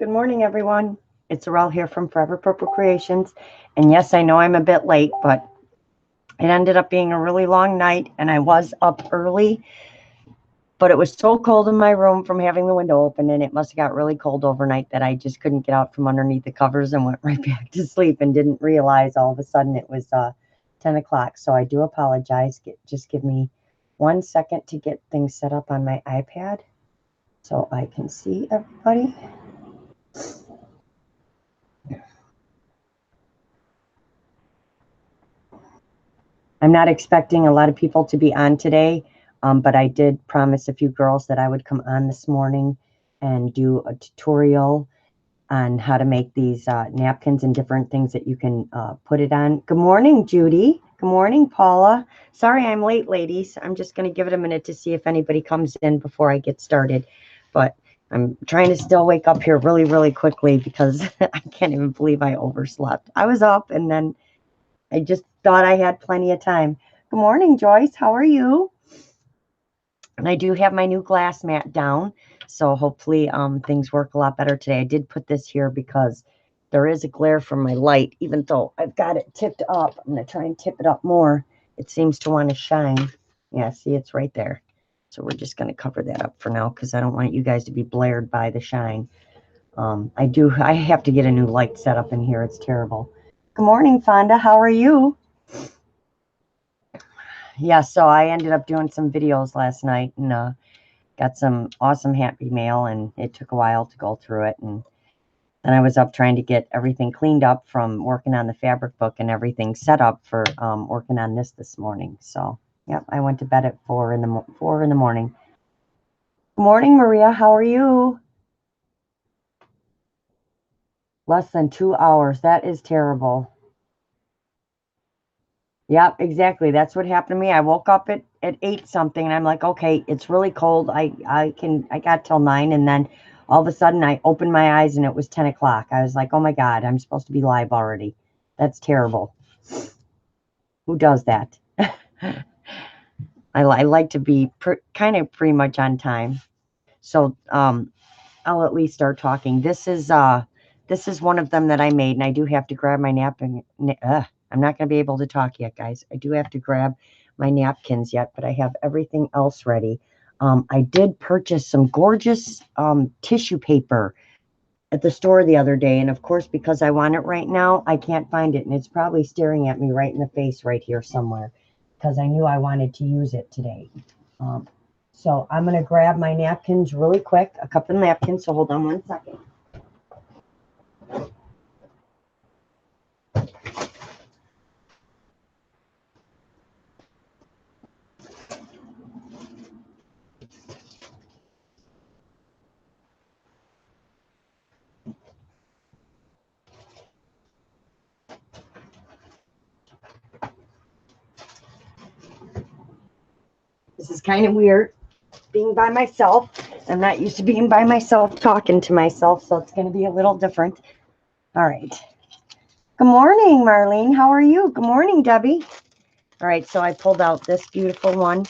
Good morning, everyone. It's Arel here from Forever Purple Creations. And yes, I know I'm a bit late, but it ended up being a really long night, and I was up early. But it was so cold in my room from having the window open, and it must have got really cold overnight that I just couldn't get out from underneath the covers and went right back to sleep and didn't realize all of a sudden it was 10 o'clock. So I do apologize. Just give me 1 second to get things set up on my iPad so I can see everybody. I'm not expecting a lot of people to be on today, but I did promise a few girls that I would come on this morning and do a tutorial on how to make these napkins and different things that you can put it on. Good morning, Judy. Good morning, Paula. Sorry I'm late, ladies. I'm just going to give it a minute to see if anybody comes in before I get started. But I'm trying to still wake up here really, really quickly because I can't even believe I overslept. I was up and then I just thought I had plenty of time. Good morning, Joyce. How are you? And I do have my new glass mat down, so hopefully things work a lot better today. I did put this here because there is a glare from my light, even though I've got it tipped up. I'm going to try and tip it up more. It seems to want to shine. Yeah, see, it's right there. So we're just going to cover that up for now because I don't want you guys to be blared by the shine. I have to get a new light set up in here. It's terrible. Good morning, Fonda. How are you? Yeah, so I ended up doing some videos last night and got some awesome happy mail, and it took a while to go through it. And then I was up trying to get everything cleaned up from working on the fabric book and everything set up for working on this morning. So, yep, I went to bed at 4 in the morning. Good morning, Maria. How are you? Less than 2 hours. That is terrible. Yep, exactly. That's what happened to me. I woke up at 8 something and I'm like, okay, it's really cold. I got till 9, and then all of a sudden I opened my eyes and it was 10 o'clock. I was like, oh my God, I'm supposed to be live already. That's terrible. Who does that? I like to be kind of pretty much on time. So I'll at least start talking. This is one of them that I made, and I do have to grab my napkin. I'm not going to be able to talk yet, guys. I do have to grab my napkins yet, but I have everything else ready. I did purchase some gorgeous tissue paper at the store the other day, and of course, because I want it right now, I can't find it, and it's probably staring at me right in the face right here somewhere because I knew I wanted to use it today. So I'm going to grab my napkins really quick, a couple of napkins, so hold on 1 second. This is kind of weird, being by myself. I'm not used to being by myself, talking to myself, so it's going to be a little different. All right. Good morning, Marlene. How are you? Good morning, Debbie. All right, so I pulled out this beautiful one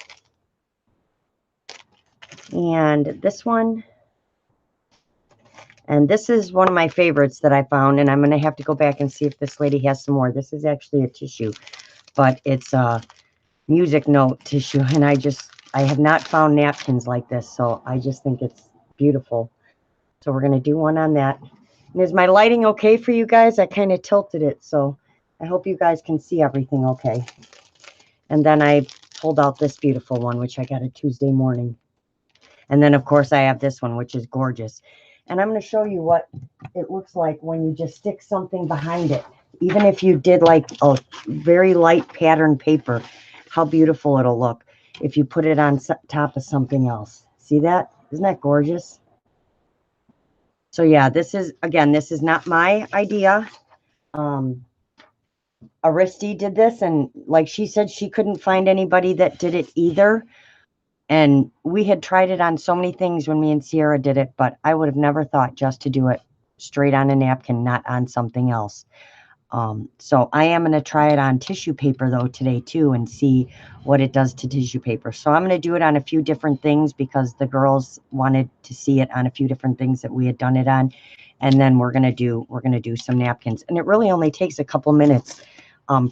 and this one. And this is one of my favorites that I found, and I'm going to have to go back and see if this lady has some more. This is actually a tissue, but it's a music note tissue, and I have not found napkins like this, so I just think it's beautiful. So we're going to do one on that. And is my lighting okay for you guys? I kind of tilted it, so I hope you guys can see everything okay. And then I pulled out this beautiful one, which I got a Tuesday morning. And then, of course, I have this one, which is gorgeous. And I'm going to show you what it looks like when you just stick something behind it. Even if you did like a very light pattern paper, how beautiful it'll look if you put it on top of something else. See that? Isn't that gorgeous? So yeah, this is not my idea. Aristi did this, and like she said, she couldn't find anybody that did it either. And we had tried it on so many things when me and Sierra did it, but I would have never thought just to do it straight on a napkin, not on something else. So I am going to try it on tissue paper though today too and see what it does to tissue paper. So I'm going to do it on a few different things because the girls wanted to see it on a few different things that we had done it on. And then we're gonna do some napkins. And it really only takes a couple minutes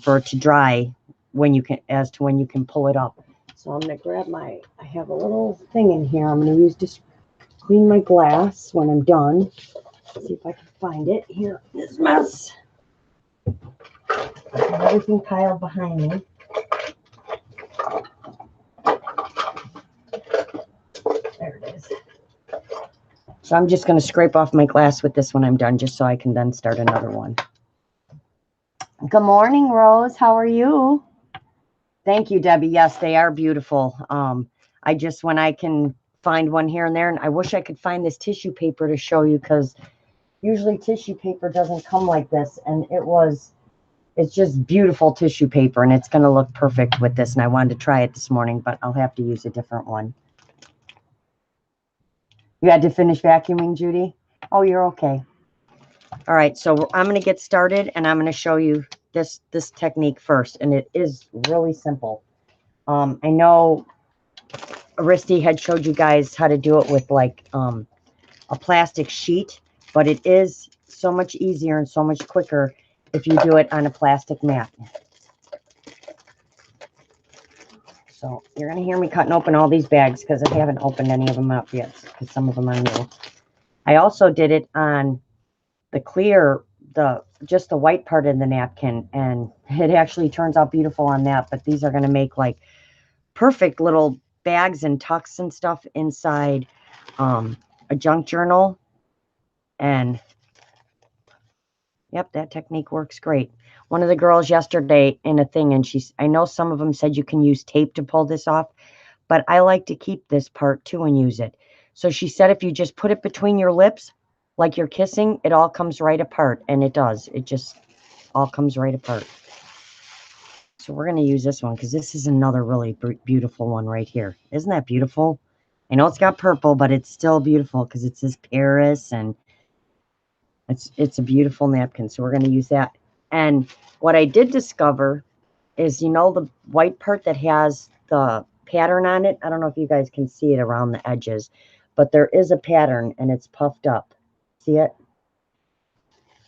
for it to dry when you can pull it up. So I'm gonna grab I have a little thing in here. I'm gonna use this clean my glass when I'm done. Let's see if I can find it here in this mess. I have everything piled behind me. There it is. So I'm just going to scrape off my glass with this when I'm done, just so I can then start another one. Good morning, Rose. How are you? Thank you, Debbie. Yes, they are beautiful. When I can find one here and there, and I wish I could find this tissue paper to show you, because usually tissue paper doesn't come like this, and it's just beautiful tissue paper, and it's going to look perfect with this. And I wanted to try it this morning, but I'll have to use a different one. You had to finish vacuuming, Judy? Oh, you're okay. All right, so I'm going to get started, and I'm going to show you this technique first, and it is really simple. I know Aristi had showed you guys how to do it with like a plastic sheet, but it is so much easier and so much quicker if you do it on a plastic mat. So you're going to hear me cutting open all these bags because I haven't opened any of them up yet, because some of them are new. I also did it on the clear, just the white part of the napkin, and it actually turns out beautiful on that. But these are going to make like perfect little bags and tucks and stuff inside a junk journal. And yep, that technique works great. One of the girls yesterday in a thing, and I know some of them said you can use tape to pull this off, but I like to keep this part too and use it. So she said if you just put it between your lips like you're kissing, it all comes right apart. And it does. It just all comes right apart. So we're going to use this one because this is another really beautiful one right here. Isn't that beautiful? I know it's got purple, but it's still beautiful because it says Paris, and it's a beautiful napkin. So we're going to use that. And what I did discover is, you know, the white part that has the pattern on it. I don't know if you guys can see it around the edges, but there is a pattern and it's puffed up. See it?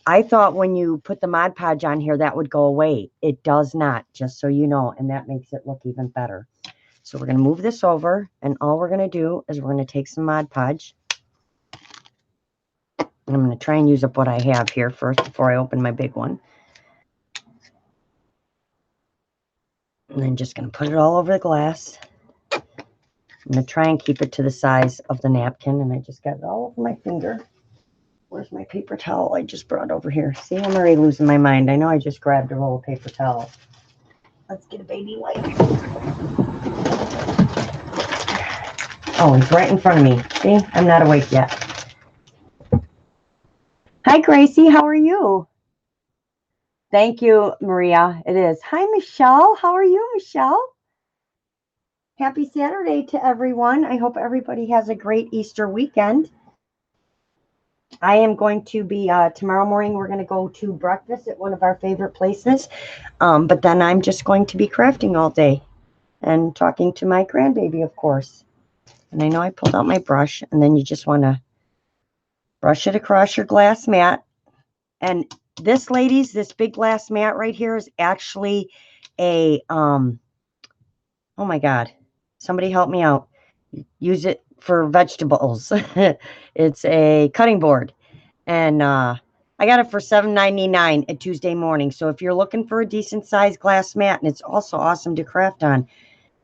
I thought when you put the Mod Podge on here, that would go away. It does not, just so you know, and that makes it look even better. So we're going to move this over, and all we're going to do is we're going to take some Mod Podge. And I'm going to try and use up what I have here first before I open my big one. And then just going to put it all over the glass. I'm going to try and keep it to the size of the napkin, and I just got it all over my finger. Where's my paper towel I just brought over here? See, I'm already losing my mind. I know I just grabbed a roll of paper towel. Let's get a baby wipe. Oh, it's right in front of me. See, I'm not awake yet. Hi, Gracie. How are you? Thank you, Maria. It is. Hi, Michelle. How are you, Michelle? Happy Saturday to everyone. I hope everybody has a great Easter weekend. I am going to be, tomorrow morning, we're going to go to breakfast at one of our favorite places. But then I'm just going to be crafting all day and talking to my grandbaby, of course. And I know I pulled out my brush, and then you just want to brush it across your glass mat. And this, ladies, this big glass mat right here is actually a, oh my God, somebody help me out. Use it for vegetables. It's a cutting board. And I got it for $7.99 at Tuesday morning. So if you're looking for a decent sized glass mat, and it's also awesome to craft on,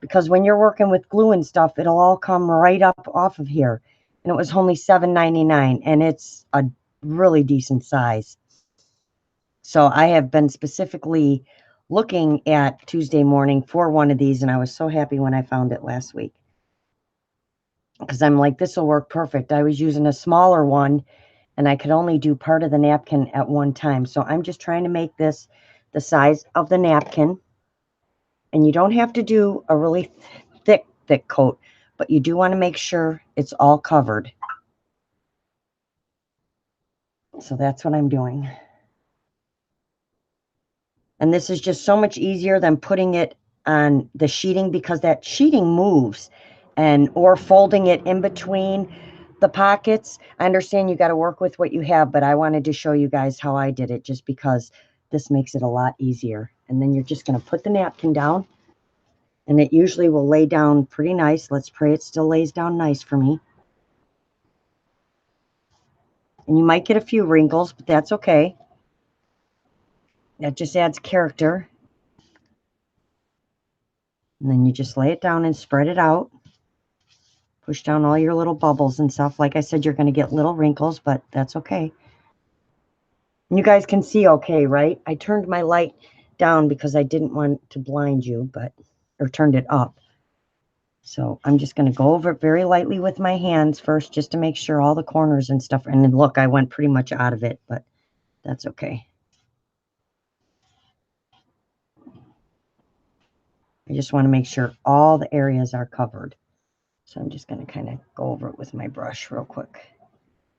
because when you're working with glue and stuff, it'll all come right up off of here. And it was only $7.99, and it's a really decent size. So I have been specifically looking at Tuesday morning for one of these, and I was so happy when I found it last week. Because I'm like, this will work perfect. I was using a smaller one, and I could only do part of the napkin at one time. So I'm just trying to make this the size of the napkin. And you don't have to do a really thick coat, but you do want to make sure it's all covered. So that's what I'm doing. And this is just so much easier than putting it on the sheeting, because that sheeting moves, or folding it in between. the pockets, I understand you got to work with what you have, but I wanted to show you guys how I did it just because this makes it a lot easier. And then you're just going to put the napkin down, and it usually will lay down pretty nice. Let's pray it still lays down nice for me. And you might get a few wrinkles, but that's okay. That just adds character. And then you just lay it down and spread it out. Push down all your little bubbles and stuff. Like I said, you're going to get little wrinkles, but that's okay. And you guys can see okay, right? I turned my light down because I didn't want to blind you, or turned it up. So I'm just going to go over it very lightly with my hands first, just to make sure all the corners and stuff. And then look, I went pretty much out of it, but that's okay. I just want to make sure all the areas are covered. So I'm just going to kind of go over it with my brush real quick.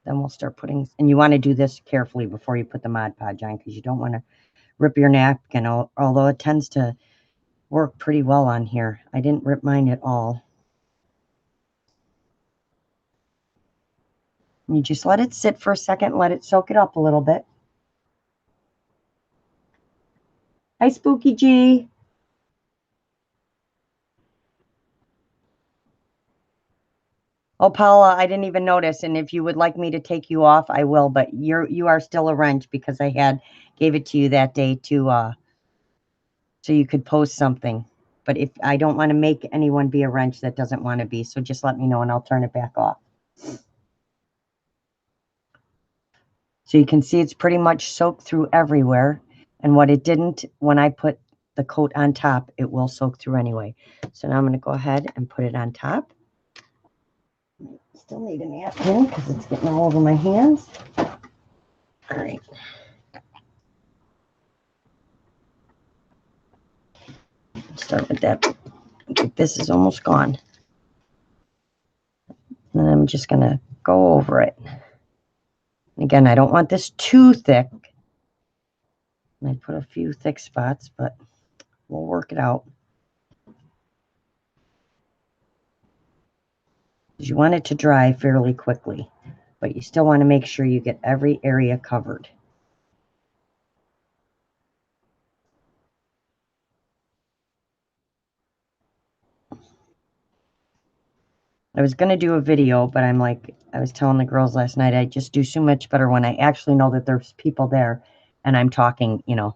Then we'll start putting, and you want to do this carefully before you put the Mod Podge on, because you don't want to rip your napkin, although it tends to work pretty well on here. I didn't rip mine at all. And you just let it sit for a second, let it soak it up a little bit. Hi, Spooky G. Oh, Paula, I didn't even notice. And if you would like me to take you off, I will. But you are still a wrench because I gave it to you that day to so you could post something. But if I don't want to make anyone be a wrench that doesn't want to be, so just let me know and I'll turn it back off. So you can see it's pretty much soaked through everywhere. And what it didn't, when I put the coat on top, it will soak through anyway. So now I'm going to go ahead and put it on top. Still need a napkin because it's getting all over my hands. All right. Start with that. Okay, this is almost gone. And I'm just going to go over it. Again, I don't want this too thick. And I put a few thick spots, but we'll work it out. You want it to dry fairly quickly, but you still want to make sure you get every area covered. I was going to do a video, but I'm like, I was telling the girls last night, I just do so much better when I actually know that there's people there and I'm talking, you know,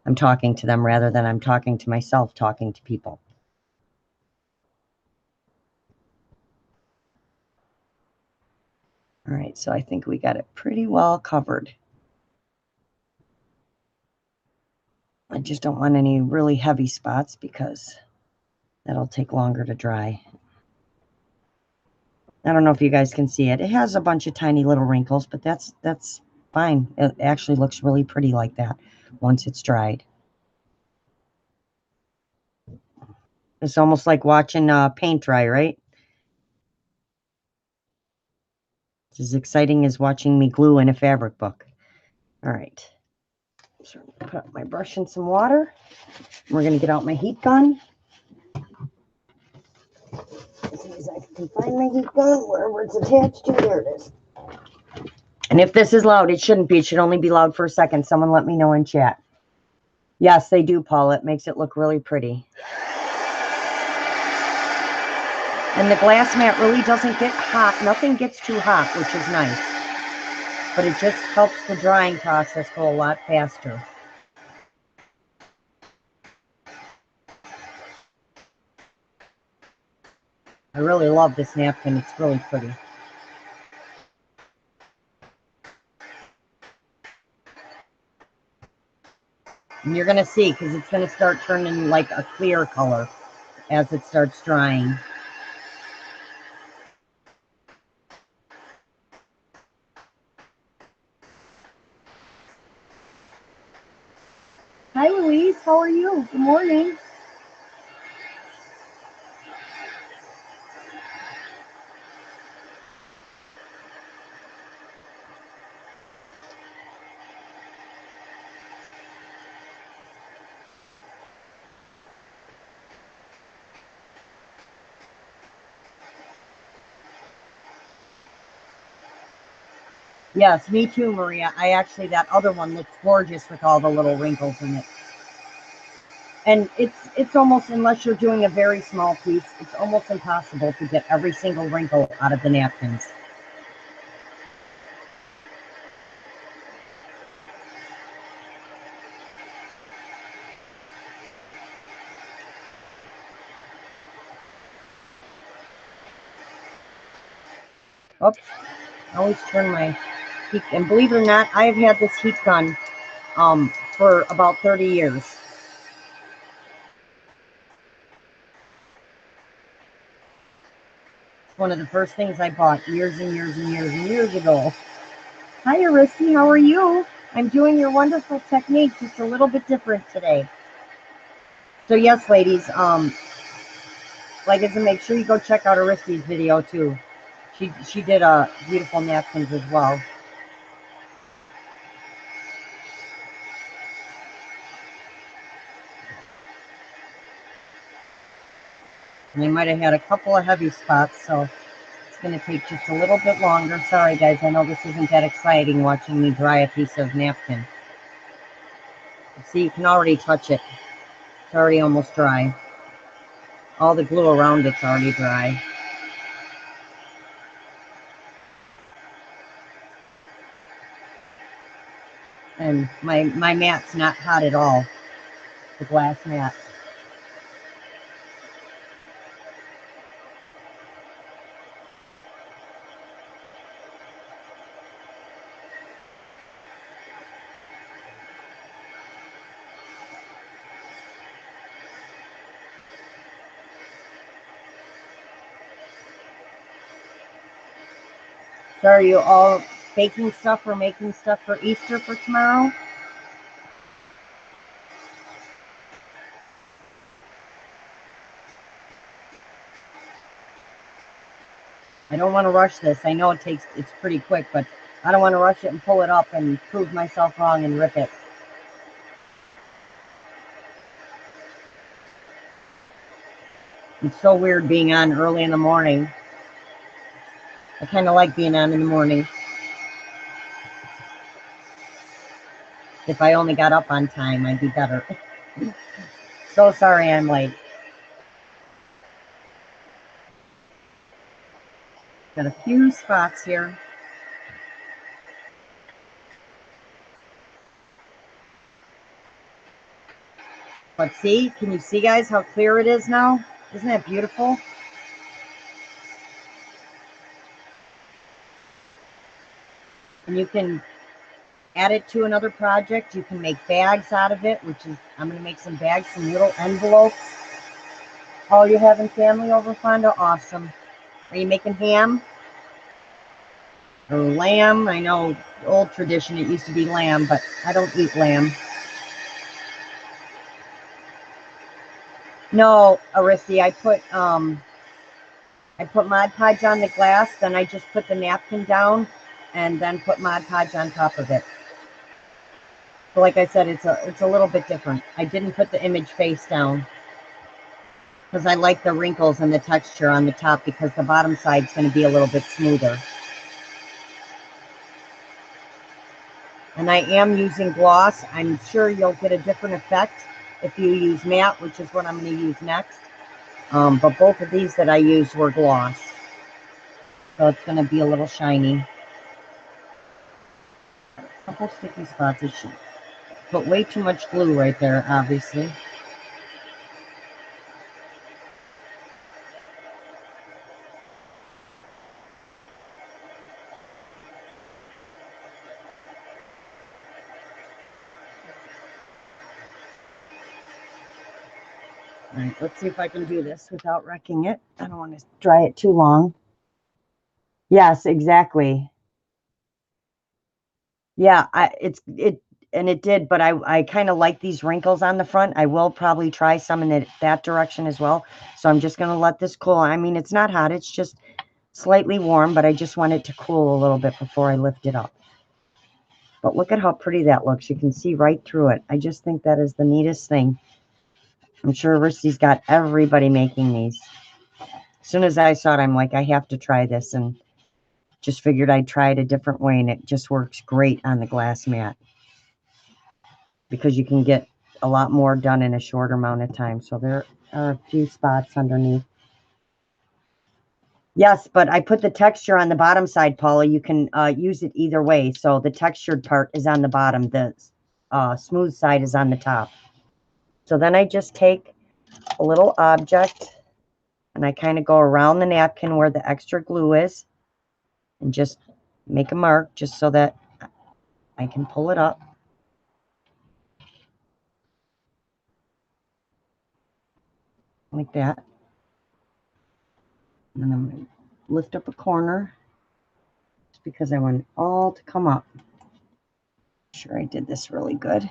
I'm talking to them rather than I'm talking to myself, talking to people. All right, so I think we got it pretty well covered. I just don't want any really heavy spots because that'll take longer to dry. I don't know if you guys can see it. It has a bunch of tiny little wrinkles, but that's fine. It actually looks really pretty like that once it's dried. It's almost like watching paint dry, right? It's as exciting as watching me glue in a fabric book. All right. So I'm gonna put my brush in some water. We're going to get out my heat gun. As soon as I can find my heat gun, wherever it's attached to, there it is. And if this is loud, it shouldn't be. It should only be loud for a second. Someone let me know in chat. Yes, they do, Paul. It makes it look really pretty. And the glass mat really doesn't get hot. Nothing gets too hot, which is nice. But it just helps the drying process go a lot faster. I really love this napkin. It's really pretty. And you're going to see, because it's going to start turning like a clear color as it starts drying. Hi, Louise. How are you? Good morning. Yes, me too, Maria. I actually, that other one looks gorgeous with all the little wrinkles in it. And it's almost, unless you're doing a very small piece, it's almost impossible to get every single wrinkle out of the napkins. Oops, I always turn my heat, and believe it or not, I have had this heat gun for about 30 years. It's one of the first things I bought years and years and years and years ago. Hi, Aristi, how are you? I'm doing your wonderful technique, just a little bit different today. So yes, ladies, like I said, make sure you go check out Aristi's video too. She did beautiful napkins as well. And I might have had a couple of heavy spots, so it's going to take just a little bit longer. Sorry, guys, I know this isn't that exciting watching me dry a piece of napkin. See, you can already touch it. It's already almost dry. All the glue around it's already dry. And my mat's not hot at all, the glass mat. So are you all baking stuff or making stuff for Easter for tomorrow? I don't want to rush this. I know it's pretty quick, but I don't want to rush it and pull it up and prove myself wrong and rip it. It's so weird being on early in the morning. I kind of like being on in the morning. If I only got up on time, I'd be better. So sorry I'm late. Got a few spots here. But see, can you see, guys, how clear it is now? Isn't that beautiful? And you can add it to another project. You can make bags out of it, which is, I'm going to make some bags, some little envelopes. Oh, you're having family over, Fonda? Awesome. Are you making ham? Or lamb? I know, old tradition, it used to be lamb, but I don't eat lamb. No, Aristi, I put Mod Podge on the glass, then I just put the napkin down and then put Mod Podge on top of it. So like I said, it's a little bit different. I didn't put the image face down because I like the wrinkles and the texture on the top, because the bottom side's going to be a little bit smoother. And I am using gloss. I'm sure you'll get a different effect if you use matte, which is what I'm going to use next. But both of these that I used were gloss. So it's going to be a little shiny. A couple sticky spots. I should put way too much glue right there, obviously. All right, let's see if I can do this without wrecking it. I don't want to dry it too long. Yes, exactly. Yeah, it did, but I kind of like these wrinkles on the front. I will probably try some in that direction as well. So I'm just going to let this cool. I mean, it's not hot. It's just slightly warm, but I just want it to cool a little bit before I lift it up. But look at how pretty that looks. You can see right through it. I just think that is the neatest thing. I'm sure Risty's got everybody making these. As soon as I saw it, I'm like, I have to try this. And Just figured I'd try it a different way, and it just works great on the glass mat because you can get a lot more done in a shorter amount of time. So there are a few spots underneath. Yes, but I put the texture on the bottom side, Paula. You can use it either way. So the textured part is on the bottom. The smooth side is on the top. So then I just take a little object and I kind of go around the napkin where the extra glue is and just make a mark just so that I can pull it up. Like that. And then I'm going to lift up a corner just because I want it all to come up. Make sure I did this really good.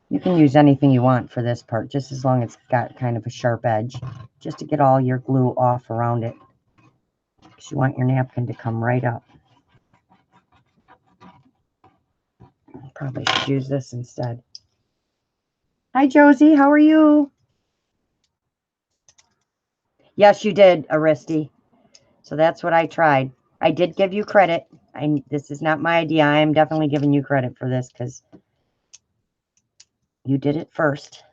You can use anything you want for this part, just as long as it's got kind of a sharp edge, just to get all your glue off around it. Because you want your napkin to come right up. Probably should use this instead. Hi, Josie. How are you? Yes, you did, Aristi. So that's what I tried. I did give you credit. This is not my idea. I am definitely giving you credit for this because you did it first.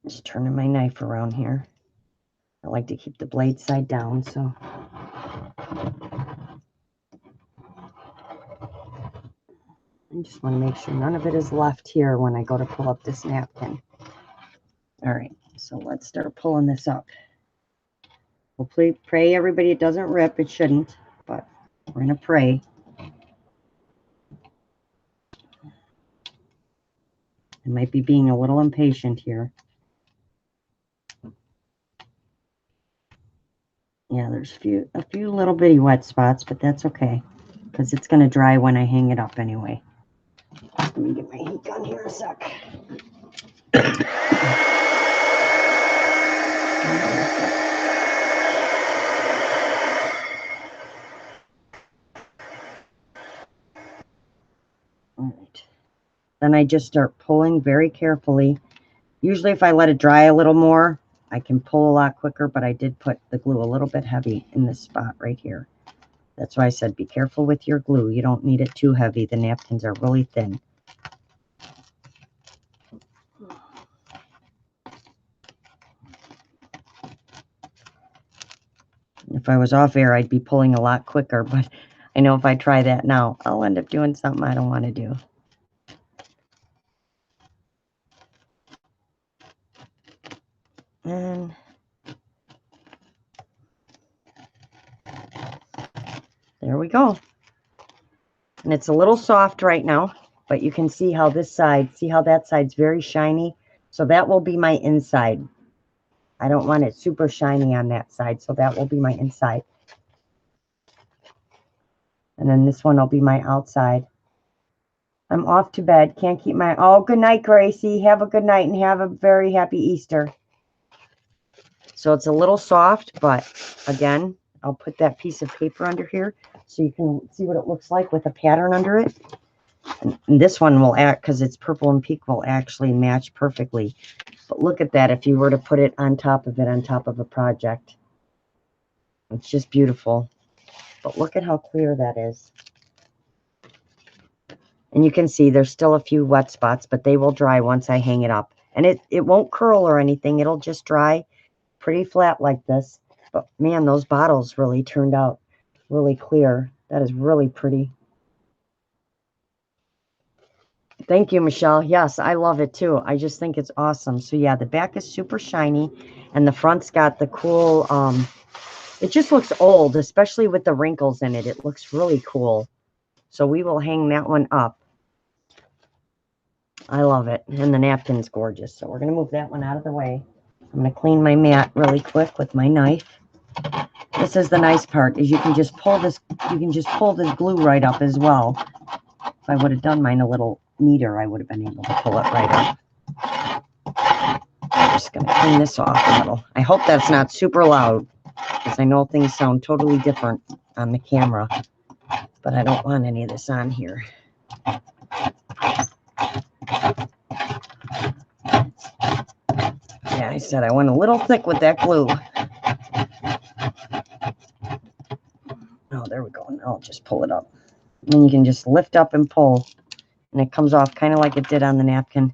Just turning my knife around here. I like to keep the blade side down, so. I just want to make sure none of it is left here when I go to pull up this napkin. All right, so let's start pulling this up. We'll pray everybody it doesn't rip. It shouldn't, but we're going to pray. I might be being a little impatient here. Yeah, there's a few little bitty wet spots, but that's okay because it's going to dry when I hang it up anyway. Let me get my heat gun here a sec. All right. Then I just start pulling very carefully. Usually if I let it dry a little more, I can pull a lot quicker, but I did put the glue a little bit heavy in this spot right here. That's why I said be careful with your glue. You don't need it too heavy. The napkins are really thin. If I was off air, I'd be pulling a lot quicker, but I know if I try that now, I'll end up doing something I don't want to do. And there we go. And it's a little soft right now, but you can see how this side, see how that side's very shiny. So that will be my inside. I don't want it super shiny on that side, so that will be my inside. And then this one will be my outside. I'm off to bed. Can't keep my... Oh, good night, Gracie. Have a good night and have a very happy Easter. So it's a little soft, but again, I'll put that piece of paper under here so you can see what it looks like with a pattern under it. And this one will act, because it's purple and pink, will actually match perfectly. But look at that if you were to put it on top of a project. It's just beautiful. But look at how clear that is. And you can see there's still a few wet spots, but they will dry once I hang it up. And it won't curl or anything. It'll just dry pretty flat like this. But man, those bottles really turned out really clear. That is really pretty. Thank you, Michelle. Yes, I love it too. I just think it's awesome. So yeah, the back is super shiny and the front's got the cool, it just looks old, especially with the wrinkles in it. It looks really cool. So we will hang that one up. I love it. And the napkin's gorgeous. So we're going to move that one out of the way. I'm going to clean my mat really quick with my knife. This is the nice part, is you can just pull this, glue right up as well. If I would have done mine a little neater, I would have been able to pull it right up. I'm just going to clean this off a little. I hope that's not super loud, because I know things sound totally different on the camera, but I don't want any of this on here. said I went a little thick with that glue. Oh, there we go. Now I'll just pull it up. And you can just lift up and pull, and it comes off kind of like it did on the napkin.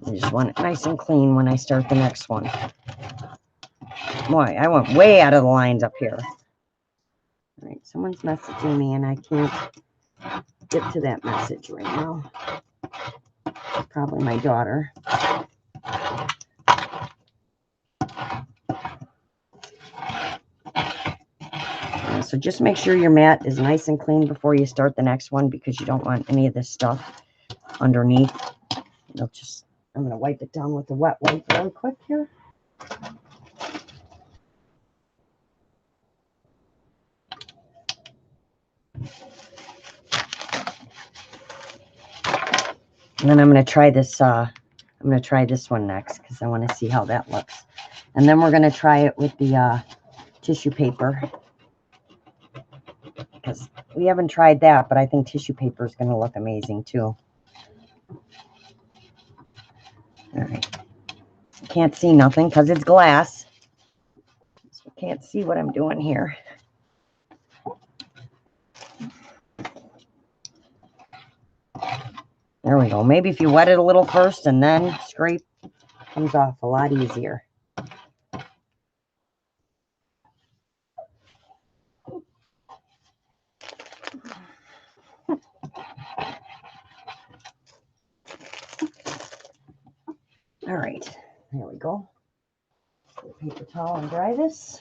I just want it nice and clean when I start the next one. Boy, I went way out of the lines up here. All right, someone's messaging me, and I can't get to that message right now. Probably my daughter. So just make sure your mat is nice and clean before you start the next one, because you don't want any of this stuff underneath. It'll just, I'm going to wipe it down with the wet wipe really quick here. And then I'm going to try this, one next, because I want to see how that looks. And then we're going to try it with the tissue paper, because we haven't tried that, but I think tissue paper is going to look amazing too. All right. Can't see nothing because it's glass. So can't see what I'm doing here. There we go. Maybe if you wet it a little first and then scrape, it comes off a lot easier. All right, there we go. Paper towel and dry this.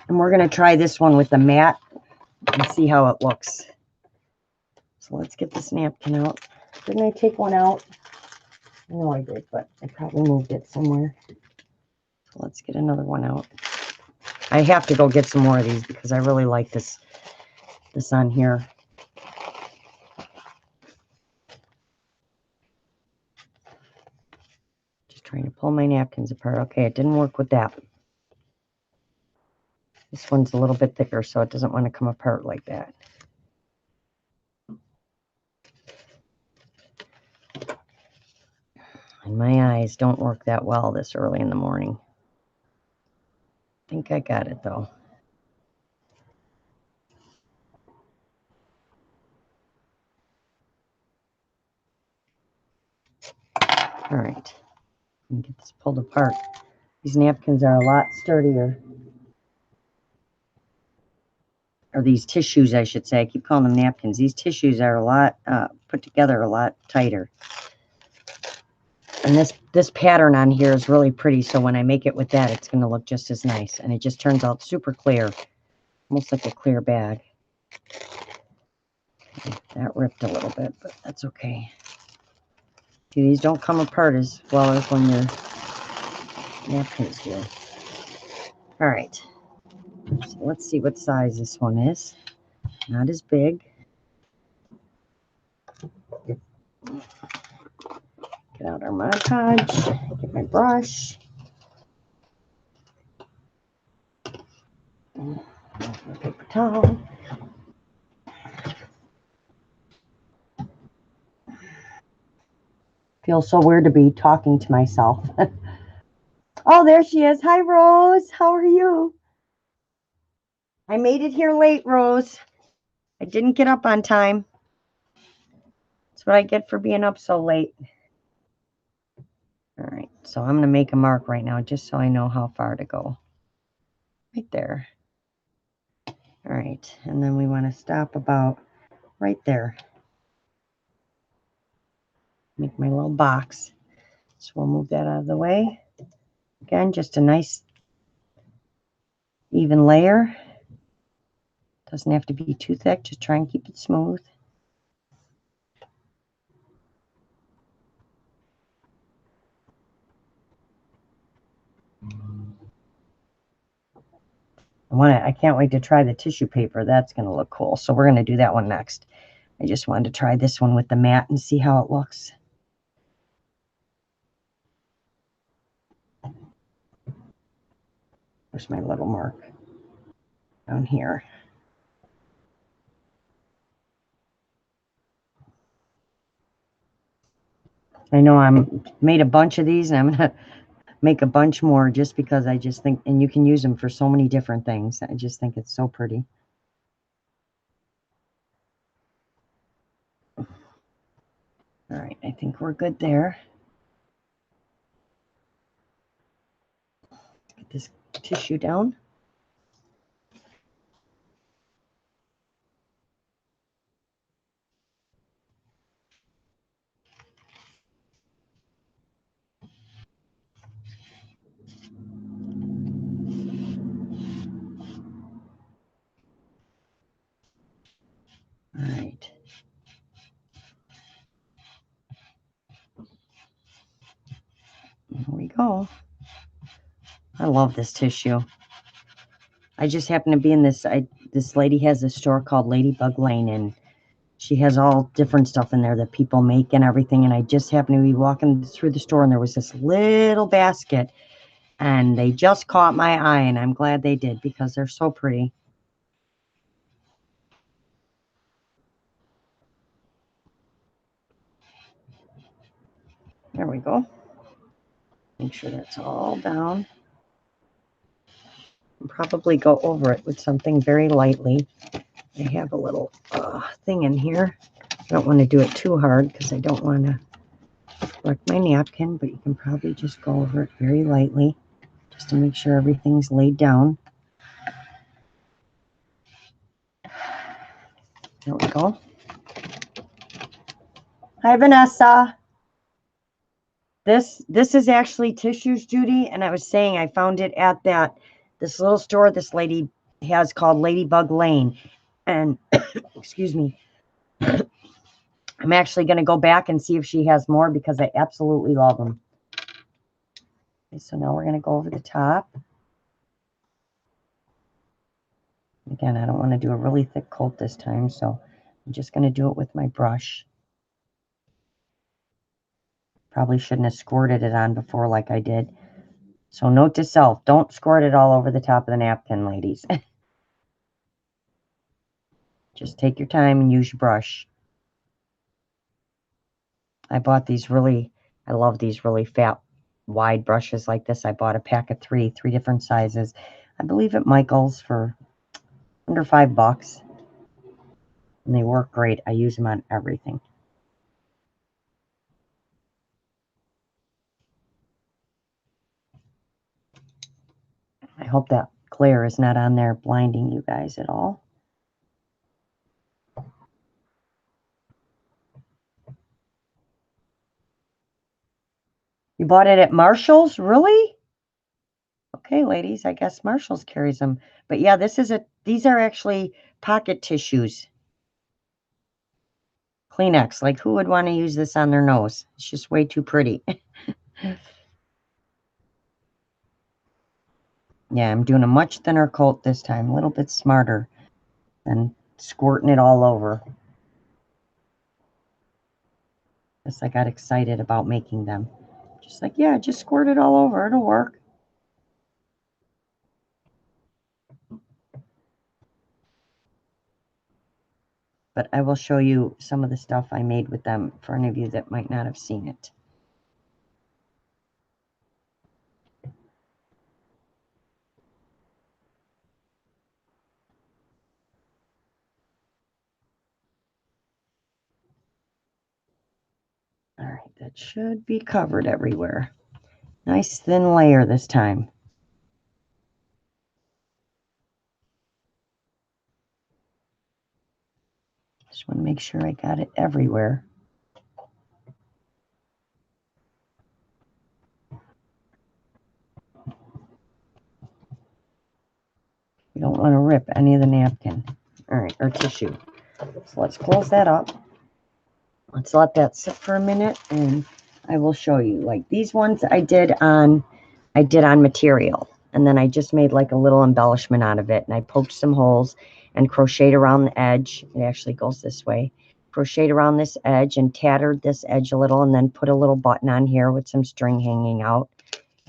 And we're going to try this one with the mat and see how it looks. So let's get this napkin out. Didn't I take one out? I know I did, but I probably moved it somewhere. So let's get another one out. I have to go get some more of these because I really like this on here. Just trying to pull my napkins apart. Okay, it didn't work with that. This one's a little bit thicker, so it doesn't want to come apart like that. And my eyes don't work that well this early in the morning. I think I got it, though. All right. Get this pulled apart. These napkins are a lot sturdier. Or these tissues, I should say. I keep calling them napkins. These tissues are a lot put together, a lot tighter. And this pattern on here is really pretty, so when I make it with that, it's going to look just as nice. And it just turns out super clear, almost like a clear bag. Okay, that ripped a little bit, but that's okay. See, these don't come apart as well as when your napkins do. All right, so let's see what size this one is. Not as big. Get out our Mod Podge, get my brush. Paper towel. Feels so weird to be talking to myself. Oh, there she is. Hi, Rose. How are you? I made it here late, Rose. I didn't get up on time. That's what I get for being up so late. All right, so I'm going to make a mark right now just so I know how far to go. Right there. All right, and then we want to stop about right there. Make my little box. So we'll move that out of the way. Again, just a nice even layer. Doesn't have to be too thick. Just try and keep it smooth. I can't wait to try the tissue paper. That's going to look cool. So we're going to do that one next. I just wanted to try this one with the mat and see how it looks. Where's my little mark? Down here. I know I'm made a bunch of these, and I'm going to make a bunch more just because I just think, and you can use them for so many different things. I just think it's so pretty. All right, I think we're good there. Get this tissue down. All right. Here we go. I love this tissue. I just happen to be in this, this lady has a store called Ladybug Lane, and she has all different stuff in there that people make and everything. And I just happened to be walking through the store, and there was this little basket, and they just caught my eye, and I'm glad they did because they're so pretty. There we go. Make sure that's all down. And probably go over it with something very lightly. I have a little thing in here. I don't want to do it too hard because I don't want to wreck my napkin, but you can probably just go over it very lightly just to make sure everything's laid down. There we go. Hi, Vanessa. This is actually tissues, Judy, and I was saying I found it at this little store this lady has called Ladybug Lane. And excuse me, I'm actually going to go back and see if she has more because I absolutely love them. Okay, so now we're going to go over the top. Again, I don't want to do a really thick coat this time, so I'm just going to do it with my brush. Probably shouldn't have squirted it on before like I did. So note to self, don't squirt it all over the top of the napkin, ladies. Just take your time and use your brush. I bought these I love these really fat, wide brushes like this. I bought a pack of three different sizes. I believe at Michael's for under $5. And they work great. I use them on everything. I hope that glare is not on there blinding you guys at all. You bought it at Marshall's? Really? Okay, ladies, I guess Marshall's carries them. But yeah, these are actually pocket tissues. Kleenex. Like, who would want to use this on their nose? It's just way too pretty. Yeah, I'm doing a much thinner coat this time. A little bit smarter than squirting it all over. Guess I got excited about making them. Just like, yeah, just squirt it all over. It'll work. But I will show you some of the stuff I made with them for any of you that might not have seen it. All right, that should be covered everywhere. Nice thin layer this time. Just want to make sure I got it everywhere. You don't want to rip any of the napkin. All right, or tissue. So let's close that up. Let's let that sit for a minute, and I will show you. Like these ones I did on material, and then I just made like a little embellishment out of it, and I poked some holes and crocheted around the edge. It actually goes this way. Crocheted around this edge and tattered this edge a little, and then put a little button on here with some string hanging out.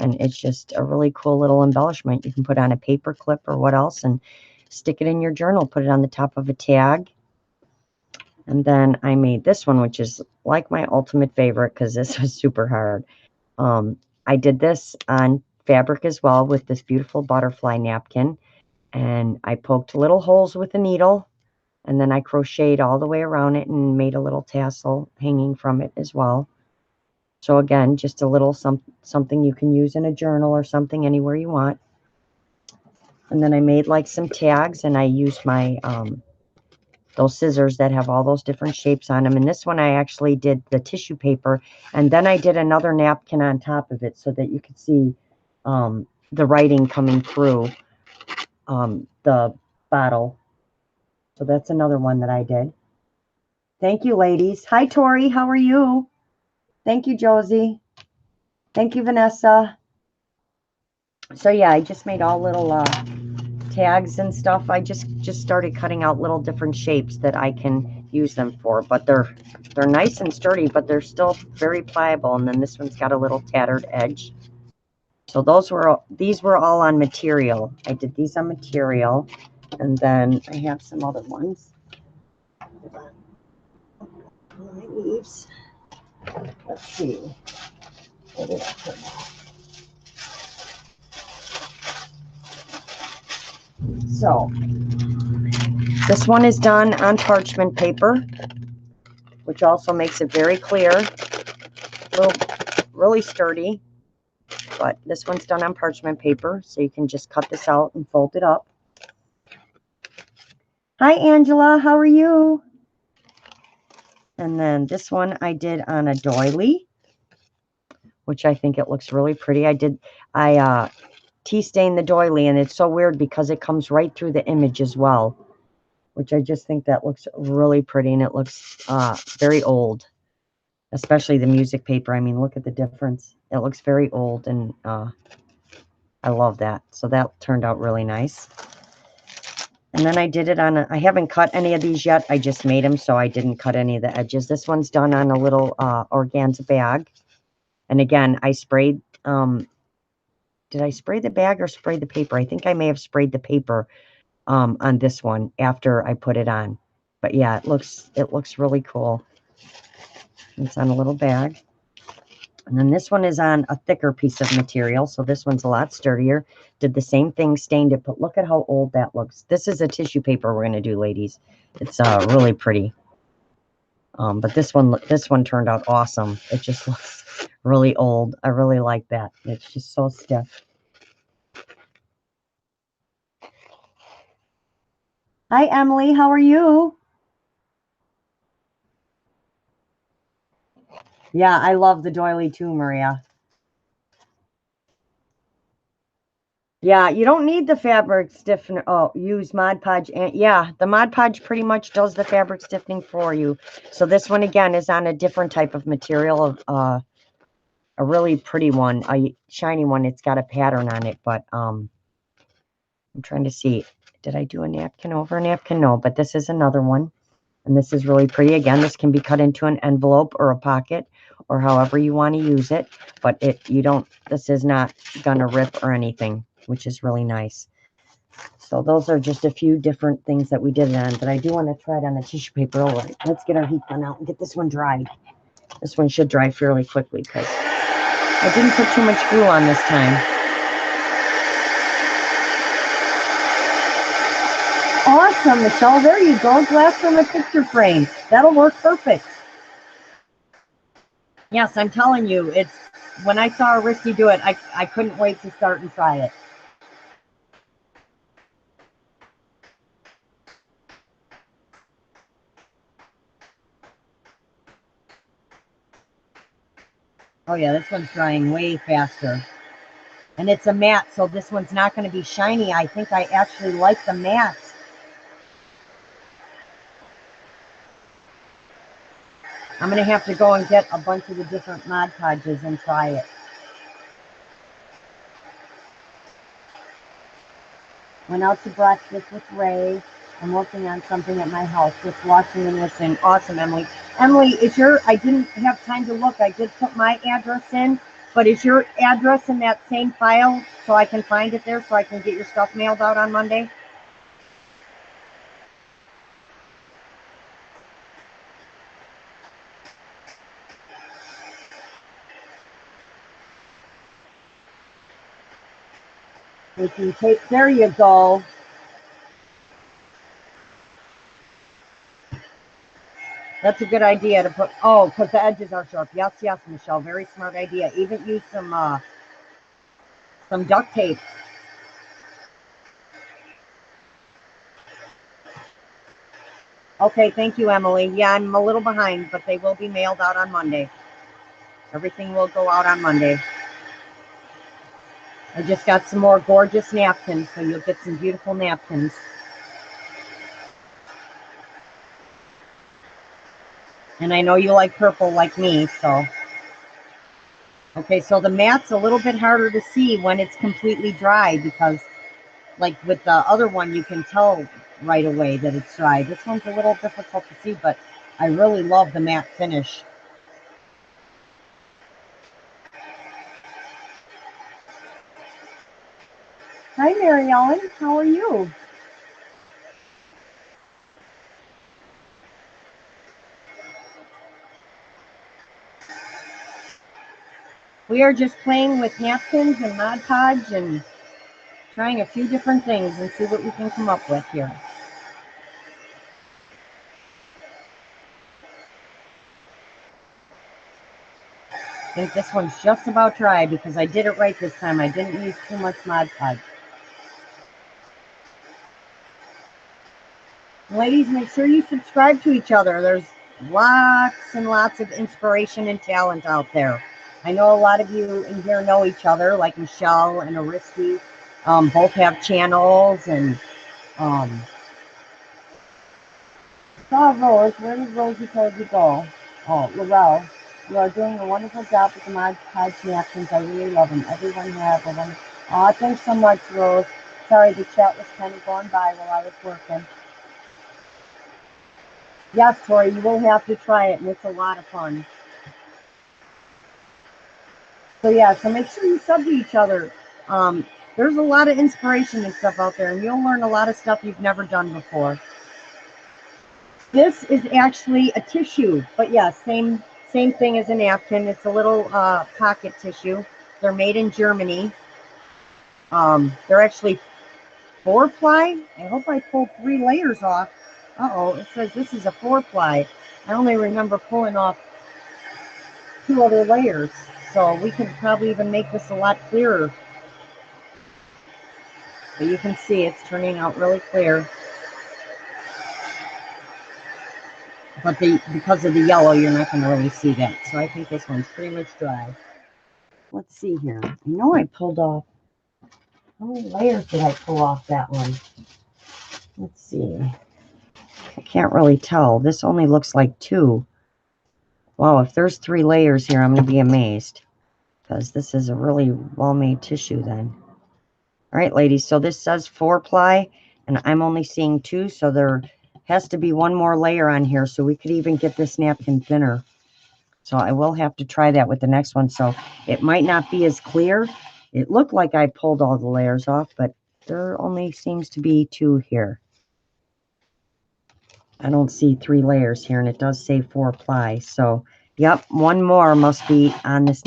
And it's just a really cool little embellishment. You can put on a paper clip or what else and stick it in your journal. Put it on the top of a tag. And then I made this one, which is like my ultimate favorite because this was super hard. I did this on fabric as well with this beautiful butterfly napkin. And I poked little holes with a needle. And then I crocheted all the way around it and made a little tassel hanging from it as well. So again, just a little something you can use in a journal or something anywhere you want. And then I made like some tags, and I used my those scissors that have all those different shapes on them. And this one I actually did the tissue paper, and then I did another napkin on top of it so that you could see the writing coming through the bottle. So that's another one that I did. Thank you, ladies. Hi, Tori. How are you? Thank you, Josie. Thank you, Vanessa. So yeah, I just made all little tags and stuff. I just started cutting out little different shapes that I can use them for. But they're nice and sturdy, but they're still very pliable. And then this one's got a little tattered edge. So these were all on material. I did these on material, and then I have some other ones. My leaves. Let's see. What did I put now? So this one is done on parchment paper, which also makes it very clear, really sturdy. But this one's done on parchment paper, so you can just cut this out and fold it up. Hi, Angela. How are you? And then this one I did on a doily, which I think it looks really pretty. I tea stained the doily, and it's so weird because it comes right through the image as well, which I just think that looks really pretty, and it looks very old, especially the music paper. I mean, look at the difference. It looks very old, and I love that. So that turned out really nice. And then I did it on I haven't cut any of these yet. I just made them, so I didn't cut any of the edges. This one's done on a little organza bag. And again, I sprayed, did I spray the bag or spray the paper? I think I may have sprayed the paper on this one after I put it on. But yeah, it looks really cool. It's on a little bag. And then this one is on a thicker piece of material. So this one's a lot sturdier. Did the same thing, stained it, but look at how old that looks. This is a tissue paper we're going to do, ladies. It's really pretty. But this one turned out awesome. It just looks really old. I really like that. It's just so stiff. Hi, Emily. How are you? Yeah, I love the doily too, Maria. Yeah, you don't need the fabric stiffener. Oh, use Mod Podge. And yeah, the Mod Podge pretty much does the fabric stiffening for you. So this one, again, is on a different type of material, of a really pretty one, a shiny one. It's got a pattern on it, but I'm trying to see. Did I do a napkin over a napkin? No, but this is another one. And this is really pretty. Again, this can be cut into an envelope or a pocket or however you want to use it. But this is not going to rip or anything, which is really nice. So those are just a few different things that we did it on. But I do want to try it on the tissue paper. All right, let's get our heat gun out and get this one dried. This one should dry fairly quickly because I didn't put too much glue on this time. Awesome, Michelle. There you go. Glass from a picture frame. That'll work perfect. Yes, I'm telling you, when I saw Risky do it, I couldn't wait to start and try it. Oh yeah, this one's drying way faster. And it's a matte, so this one's not going to be shiny. I think I actually like the matte. I'm going to have to go and get a bunch of the different Mod Podges and try it. Went out to breakfast with Ray. I'm working on something at my house, just watching and listening. Awesome, Emily. Emily, I didn't have time to look. I did put my address in, But is your address in that same file so I can find it there so I can get your stuff mailed out on Monday? If you take, there you go. That's a good idea to put, oh, because the edges are sharp. Yes, yes, Michelle, very smart idea. Even use some duct tape. Okay, thank you, Emily. Yeah, I'm a little behind, but they will be mailed out on Monday. Everything will go out on Monday. I just got some more gorgeous napkins, so you'll get some beautiful napkins. And I know you like purple like me, so. Okay, so the mat's a little bit harder to see when it's completely dry because, like with the other one, you can tell right away that it's dry. This one's a little difficult to see, but I really love the matte finish. Hi, Mary Ellen. How are you? We are just playing with napkins and Mod Podge and trying a few different things and see what we can come up with here. I think this one's just about dry because I did it right this time. I didn't use too much Mod Podge. Ladies, make sure you subscribe to each other. There's lots and lots of inspiration and talent out there. I know a lot of you in here know each other, like Michelle and Aristi. Both have channels and saw Rose. Where did Rosie Cody go? Oh, Laurel. You are doing a wonderful job with the Mod Podge napkins. I really love them. Everyone have them. Oh, thanks so much, Rose. Sorry, the chat was kind of going by while I was working. Yes, Tori, you will have to try it, and it's a lot of fun. So yeah, so make sure you sub to each other. There's a lot of inspiration and stuff out there, and you'll learn a lot of stuff you've never done before. This is actually a tissue, but yeah, same thing as a napkin. It's a little pocket tissue. They're made in Germany. They're actually 4-ply. I hope I pulled 3 layers off. Uh-oh, it says this is a 4-ply. I only remember pulling off 2 other layers, so we can probably even make this a lot clearer. But you can see it's turning out really clear. But because of the yellow, you're not going to really see that. So I think this one's pretty much dry. Let's see here. I know I pulled off. How many layers did I pull off that one? Let's see. I can't really tell. This only looks like 2. Wow, if there's 3 layers here, I'm going to be amazed. Because this is a really well-made tissue then. All right, ladies, so this says 4-ply, and I'm only seeing 2, so there has to be 1 more layer on here, so we could even get this napkin thinner. So I will have to try that with the next one. So it might not be as clear. It looked like I pulled all the layers off, but there only seems to be 2 here. I don't see 3 layers here, and it does say 4-ply. So, yep, 1 more must be on this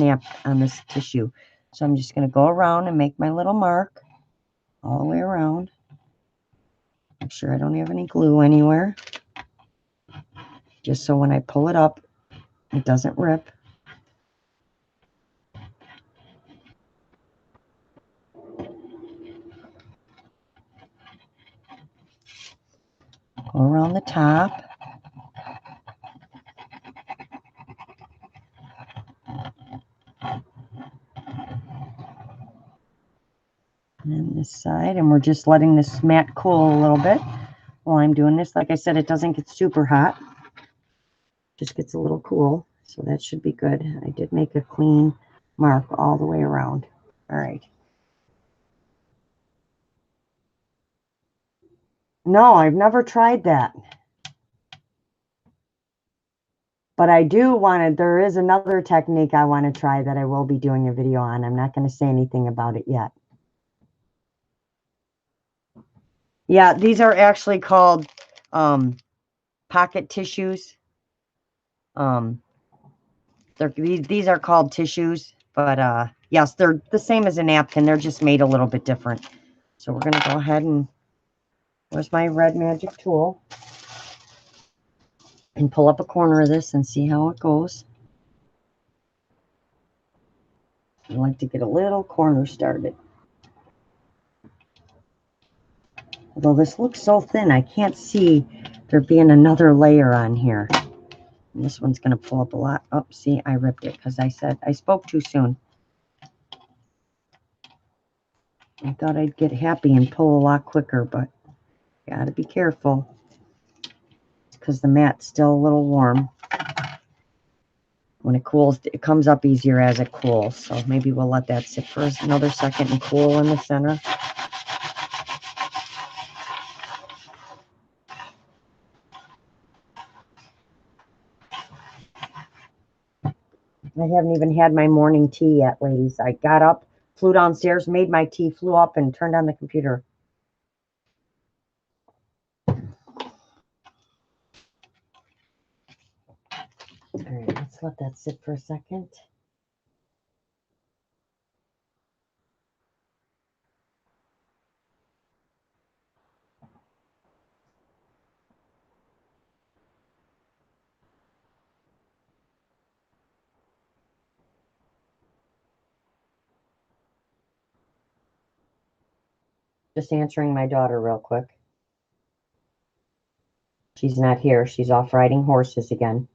tissue. So I'm just going to go around and make my little mark all the way around. Make sure I don't have any glue anywhere. Just so when I pull it up, it doesn't rip. Go around the top. And then this side, and we're just letting this mat cool a little bit while I'm doing this. Like I said, it doesn't get super hot. Just gets a little cool. So that should be good. I did make a clean mark all the way around. All right. No, I've never tried that. But I do want to, there is another technique I want to try that I will be doing a video on. I'm not going to say anything about it yet. Yeah, these are actually called pocket tissues. These are called tissues, but yes, they're the same as a napkin. They're just made a little bit different. So we're going to go ahead and, where's my red magic tool? And pull up a corner of this and see how it goes. I like to get a little corner started. Although this looks so thin, I can't see there being another layer on here. And this one's going to pull up a lot. Oh, see, I ripped it because I said I spoke too soon. I thought I'd get happy and pull a lot quicker, but got to be careful because the mat's still a little warm. When it cools, it comes up easier as it cools. So maybe we'll let that sit for another second and cool in the center. I haven't even had my morning tea yet, ladies. I got up, flew downstairs, made my tea, flew up, and turned on the computer. All right, let's let that sit for a second. Just answering my daughter real quick. She's not here. She's off riding horses again.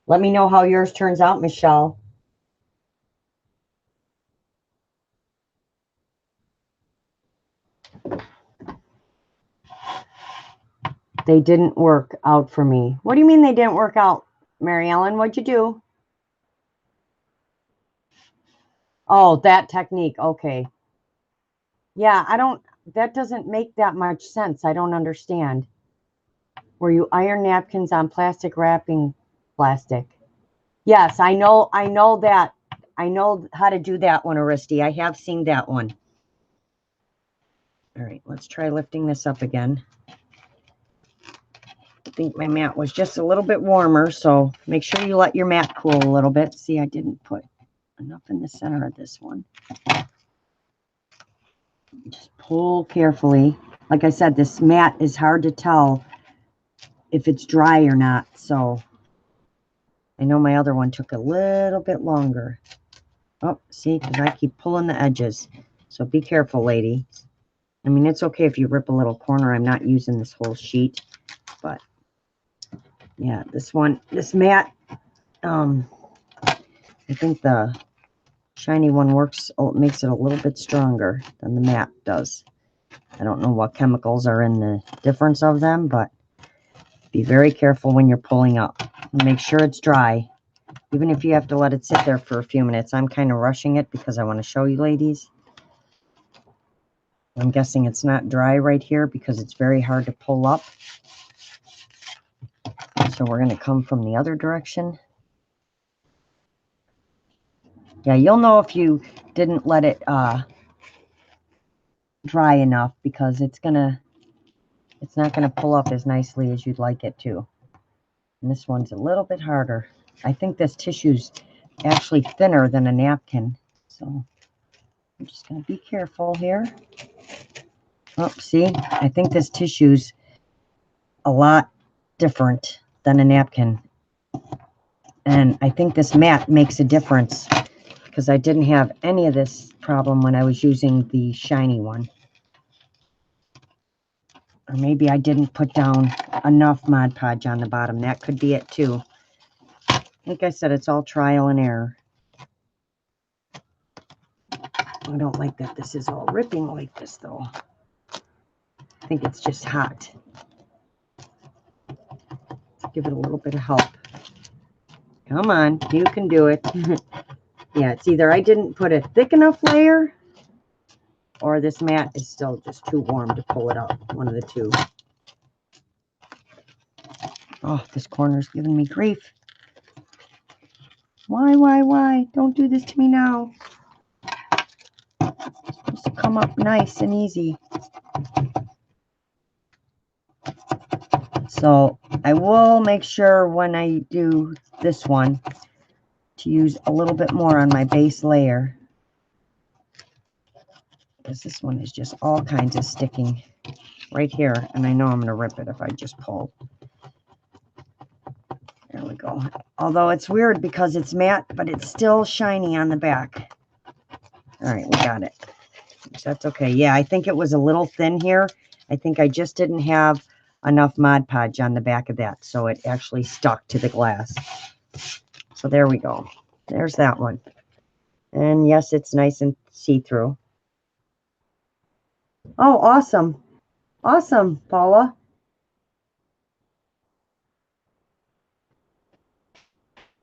Let me know how yours turns out, Michelle. They didn't work out for me. What do you mean they didn't work out, Mary Ellen? What'd you do? Oh, that technique. Okay. Yeah, that doesn't make that much sense. I don't understand. Where you iron napkins on plastic wrapping plastic. Yes, I know that. I know how to do that one, Aristi. I have seen that one. All right, let's try lifting this up again. I think my mat was just a little bit warmer, so make sure you let your mat cool a little bit. See, I didn't put enough in the center of this one. Just pull carefully. Like I said, this mat is hard to tell if it's dry or not, so I know my other one took a little bit longer. Oh, see, because I keep pulling the edges. So be careful, lady. I mean, it's okay if you rip a little corner. I'm not using this whole sheet, but yeah, this mat, I think the shiny one makes it a little bit stronger than the matte does. I don't know what chemicals are in the difference of them, but be very careful when you're pulling up. Make sure it's dry, even if you have to let it sit there for a few minutes. I'm kind of rushing it because I want to show you, ladies. I'm guessing it's not dry right here because it's very hard to pull up. So we're going to come from the other direction. Yeah, you'll know if you didn't let it dry enough because it's not gonna pull up as nicely as you'd like it to. And this one's a little bit harder. I think this tissue's actually thinner than a napkin. So I'm just gonna be careful here. Oh, see, I think this tissue's a lot different than a napkin. And I think this mat makes a difference because I didn't have any of this problem when I was using the shiny one. Or maybe I didn't put down enough Mod Podge on the bottom. That could be it too. Like I said, it's all trial and error. I don't like that this is all ripping like this though. I think it's just hot. Let's give it a little bit of help. Come on, you can do it. Yeah, it's either I didn't put a thick enough layer or this mat is still just too warm to pull it up. One of the two. Oh, this corner's giving me grief. Why? Don't do this to me now. It's supposed to come up nice and easy. So I will make sure when I do this one to use a little bit more on my base layer, because this one is just all kinds of sticking right here, and I know I'm going to rip it if I just pull. There we go. Although it's weird because it's matte, but it's still shiny on the back. All right, we got it. That's okay. Yeah, I think it was a little thin here. I think I just didn't have enough Mod Podge on the back of that, so it actually stuck to the glass. So there we go. There's that one. And yes, it's nice and see-through. Oh, awesome. Awesome, Paula.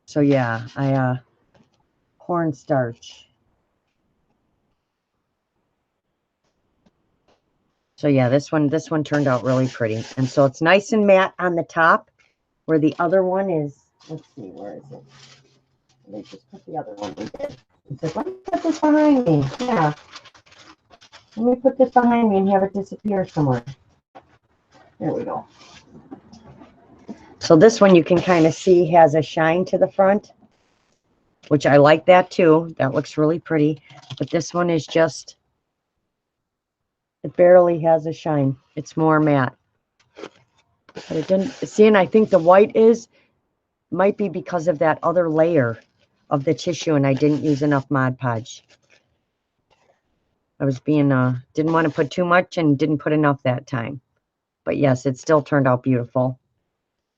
So yeah, cornstarch. So yeah, this one turned out really pretty. And so it's nice and matte on the top where the other one is. Let's see, where is it? Let me just put the other one in there. It says, let me put this behind me. Yeah. Let me put this behind me and have it disappear somewhere. There we go. So this one you can kind of see has a shine to the front, which I like that too. That looks really pretty. But this one is just, it barely has a shine. It's more matte. But it didn't, see, and I think the white might be because of that other layer of the tissue, and I didn't use enough Mod Podge. I was being, didn't want to put too much and didn't put enough that time. But yes, it still turned out beautiful.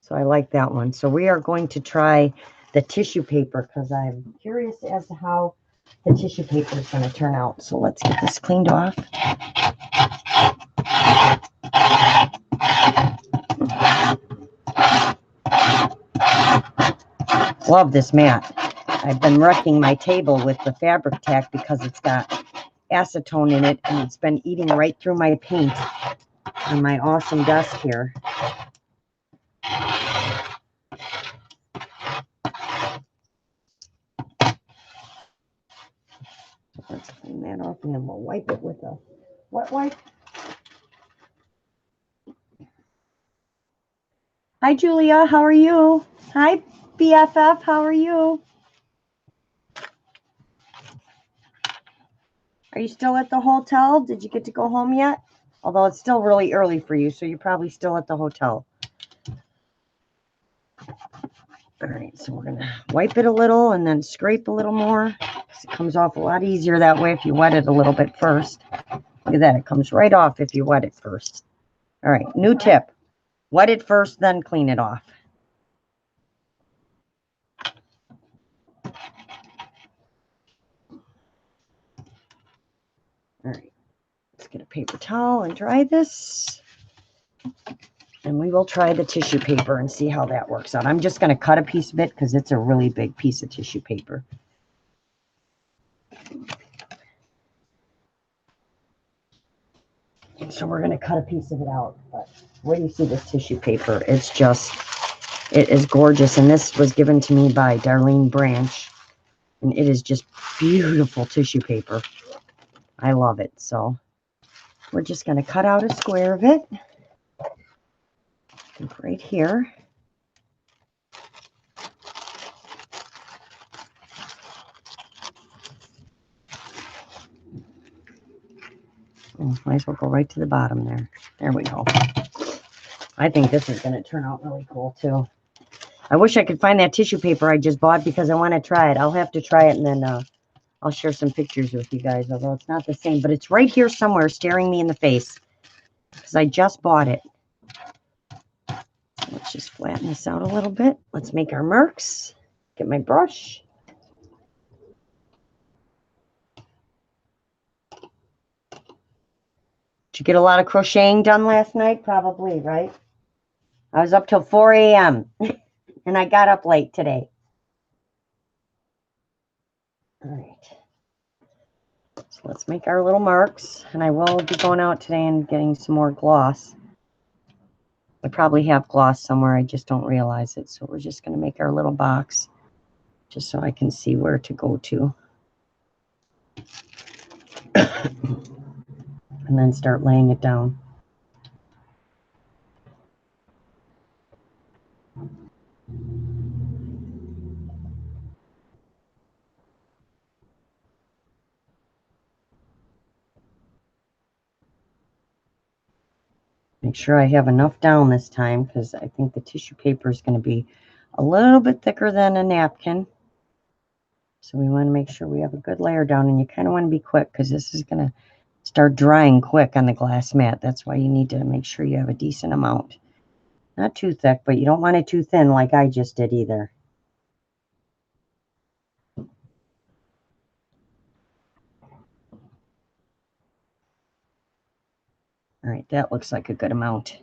So I like that one. So we are going to try the tissue paper because I'm curious as to how the tissue paper is going to turn out. So let's get this cleaned off. Love this mat. I've been wrecking my table with the fabric tack because it's got acetone in it and it's been eating right through my paint on my awesome desk here. Let's clean that off and then we'll wipe it with a wet wipe. Hi, Julia. How are you? Hi, BFF. How are you? Are you still at the hotel? Did you get to go home yet? Although it's still really early for you, so you're probably still at the hotel. All right, so we're going to wipe it a little and then scrape a little more. It comes off a lot easier that way if you wet it a little bit first. Look at that. It comes right off if you wet it first. All right, new tip. Wet it first, then clean it off. All right, let's get a paper towel and dry this. And we will try the tissue paper and see how that works out. I'm just going to cut a piece of it because it's a really big piece of tissue paper. So we're going to cut a piece of it out. But where do you see this tissue paper? It's just, it is gorgeous. And this was given to me by Darlene Branch. And it is just beautiful tissue paper. I love it. So we're just going to cut out a square of it. Right here. Oh, might as well go right to the bottom there. There we go. I think this is going to turn out really cool too. I wish I could find that tissue paper I just bought because I want to try it. I'll have to try it and then I'll share some pictures with you guys, although it's not the same. But it's right here somewhere staring me in the face because I just bought it. Let's just flatten this out a little bit. Let's make our marks. Get my brush. Did you get a lot of crocheting done last night? Probably, right? I was up till 4 a.m. and I got up late today. All right. So let's make our little marks, and I will be going out today and getting some more gloss. I probably have gloss somewhere, I just don't realize it. So we're just going to make our little box just so I can see where to go to. And then start laying it down. Make sure I have enough down this time because I think the tissue paper is going to be a little bit thicker than a napkin. So we want to make sure we have a good layer down, and you kind of want to be quick because this is going to start drying quick on the glass mat. That's why you need to make sure you have a decent amount. Not too thick, but you don't want it too thin like I just did either. All right, that looks like a good amount.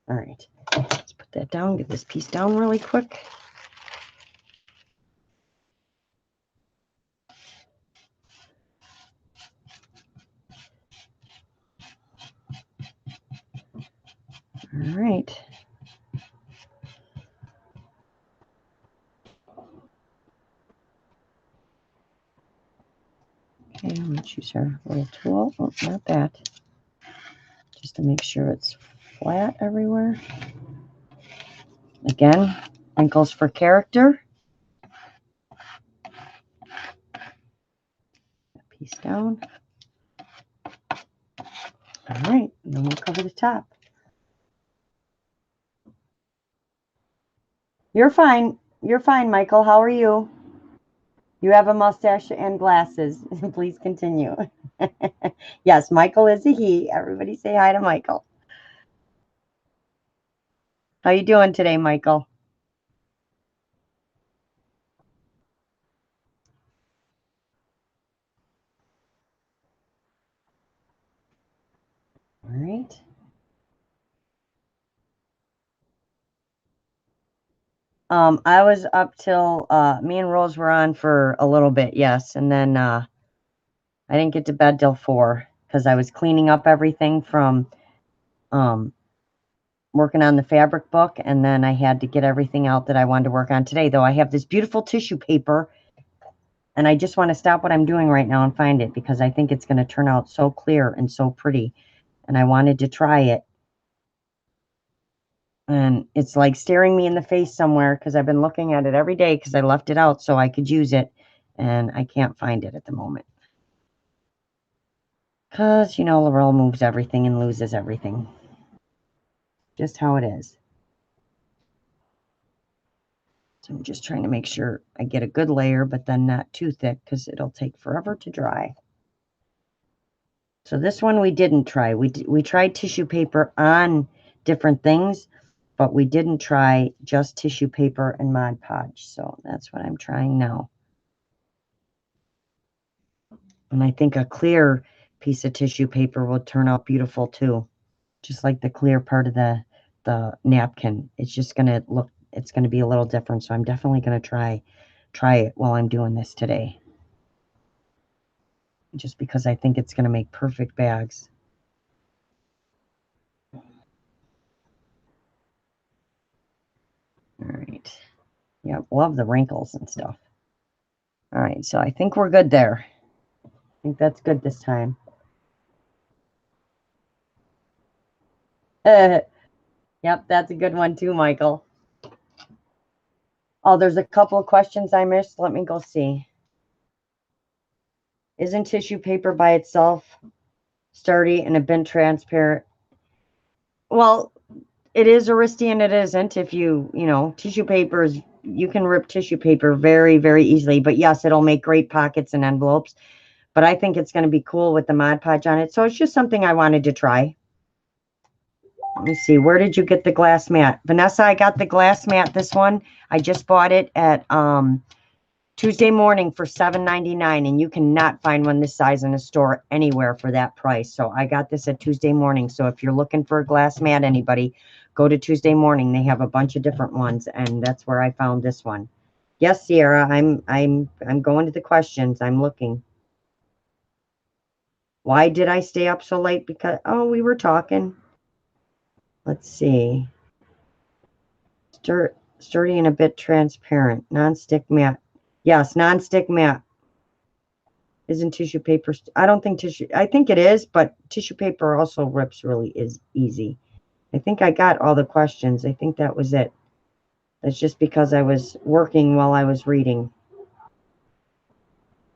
All right, let's put that down, get this piece down really quick. All right. Okay, let's use our little tool. Oh, not that. Just to make sure it's flat everywhere. Again, wrinkles for character. Piece down. All right, and then we'll cover the top. You're fine. You're fine, Michael. How are you? You have a mustache and glasses. Please continue. Yes, Michael is a he. Everybody say hi to Michael. How you doing today, Michael? All right. I was up till me and Rose were on for a little bit, yes, and then I didn't get to bed till 4 because I was cleaning up everything from working on the fabric book, and then I had to get everything out that I wanted to work on today. Though I have this beautiful tissue paper, and I just want to stop what I'm doing right now and find it because I think it's going to turn out so clear and so pretty, and I wanted to try it. And it's like staring me in the face somewhere because I've been looking at it every day because I left it out so I could use it, and I can't find it at the moment. Because, you know, Laurel moves everything and loses everything. Just how it is. So I'm just trying to make sure I get a good layer, but then not too thick because it'll take forever to dry. So this one we didn't try. We tried tissue paper on different things, but we didn't try just tissue paper and Mod Podge. So that's what I'm trying now. And I think a clear piece of tissue paper will turn out beautiful too. Just like the clear part of the napkin. It's just going to look, it's going to be a little different. So I'm definitely going to try it while I'm doing this today. Just because I think it's going to make perfect bags. All right. Yep, love the wrinkles and stuff. All right, so I think we're good there. I think that's good this time. Yep, that's a good one too, Michael. Oh, there's a couple of questions I missed. Let me go see. Isn't tissue paper by itself sturdy and a bit transparent? Well, it is Aristi and it isn't. If you know, tissue papers, you can rip tissue paper very, very easily. But yes, it'll make great pockets and envelopes. But I think it's going to be cool with the Mod Podge on it. So it's just something I wanted to try. Let me see. Where did you get the glass mat? Vanessa, I got the glass mat. This one, I just bought it at Tuesday morning for $7.99, and you cannot find one this size in a store anywhere for that price. So I got this at Tuesday morning. So if you're looking for a glass mat, anybody, go to Tuesday Morning. They have a bunch of different ones, and that's where I found this one. Yes, Sierra, I'm going to the questions. I'm looking. Why did I stay up so late? Because, oh, we were talking. Let's see. Sturdy and a bit transparent. Non-stick matte. Yes, non-stick matte. Isn't tissue paper? I don't think tissue. I think it is, but tissue paper also rips really is easy. I think I got all the questions. I think that was it. That's just because I was working while I was reading.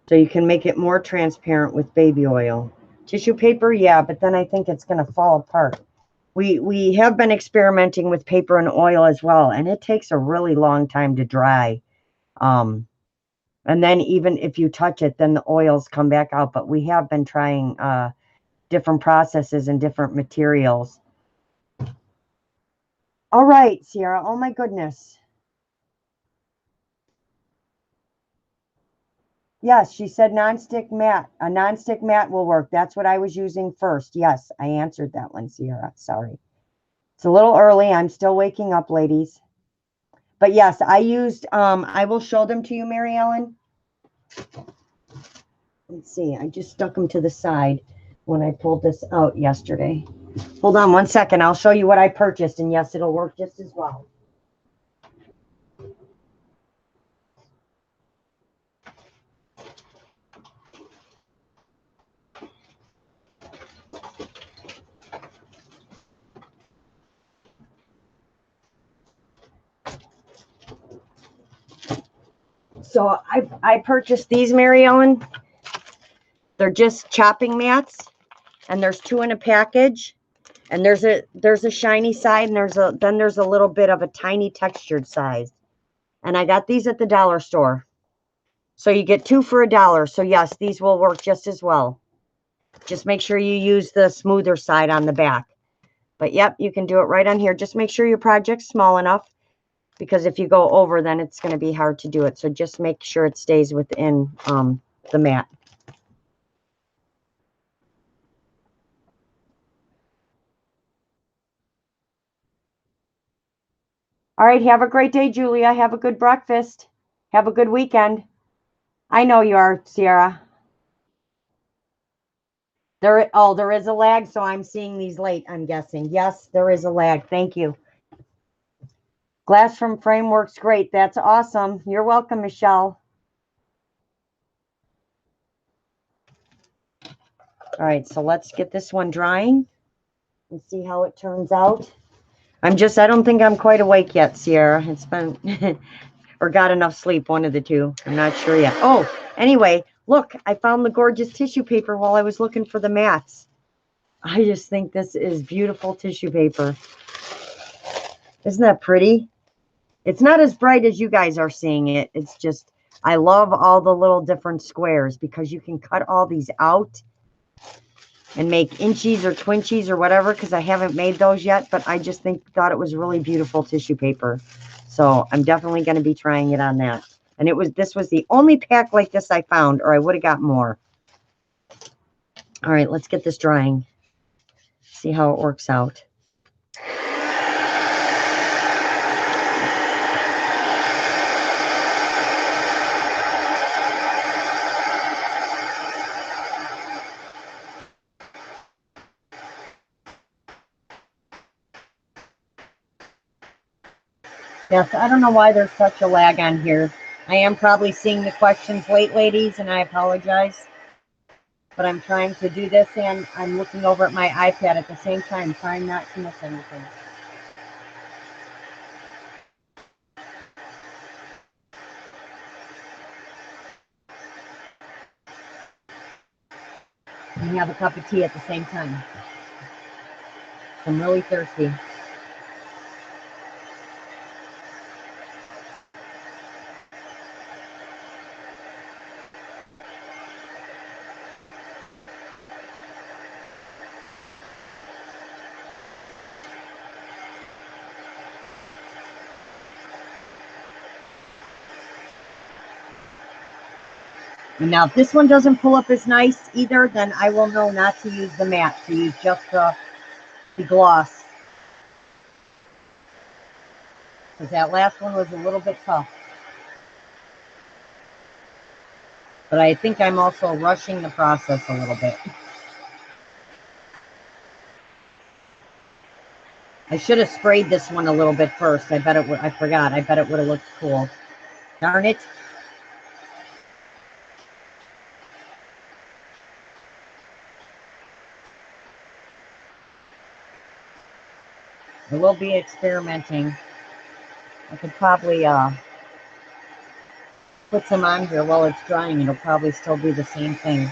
So you can make it more transparent with baby oil. Tissue paper, yeah, but then I think it's going to fall apart. We have been experimenting with paper and oil as well, and it takes a really long time to dry. And then even if you touch it, then the oils come back out. But we have been trying different processes and different materials. All right, Sierra. Oh, my goodness. Yes, she said nonstick mat. A nonstick mat will work. That's what I was using first. Yes, I answered that one, Sierra. Sorry. It's a little early. I'm still waking up, ladies. But yes, I used, I will show them to you, Mary Ellen. Let's see. I just stuck them to the side when I pulled this out yesterday. Hold on one second. I'll show you what I purchased. And yes, it'll work just as well. So I purchased these, Mary Ellen. They're just chopping mats, and there's 2 in a package. And there's a shiny side, and there's a little bit of a tiny textured size. And I got these at the dollar store. So you get 2 for $1. So yes, these will work just as well. Just make sure you use the smoother side on the back. But yep, you can do it right on here. Just make sure your project's small enough, because if you go over, then it's going to be hard to do it. So just make sure it stays within the mat. All right, have a great day, Julia. Have a good breakfast. Have a good weekend. I know you are, Sierra. There is a lag, so I'm seeing these late, I'm guessing. Yes, there is a lag. Thank you. Glass from frame works great. That's awesome. You're welcome, Michelle. All right, so let's get this one drying and see how it turns out. I don't think I'm quite awake yet, Sierra. It's been, or got enough sleep, one of the two. I'm not sure yet. Oh, anyway, look, I found the gorgeous tissue paper while I was looking for the mats. I just think this is beautiful tissue paper. Isn't that pretty? It's not as bright as you guys are seeing it. It's just, I love all the little different squares because you can cut all these out and make inchies or twinchies or whatever, because I haven't made those yet, but I just thought it was really beautiful tissue paper. So I'm definitely going to be trying it on that. And this was the only pack like this I found, or I would have got more. All right, let's get this drying. See how it works out. Yes, I don't know why there's such a lag on here. I am probably seeing the questions late, ladies, and I apologize. But I'm trying to do this, and I'm looking over at my iPad at the same time, trying not to miss anything. And have a cup of tea at the same time. I'm really thirsty. And now if this one doesn't pull up as nice either, then I will know not to use the matte, to use just the gloss. because that last one was a little bit tough. But I think I'm also rushing the process a little bit. I should have sprayed this one a little bit first. I bet it would. I forgot. I bet it would have looked cool. Darn it. I will be experimenting. I could probably put some on here while it's drying. It'll probably still do the same thing.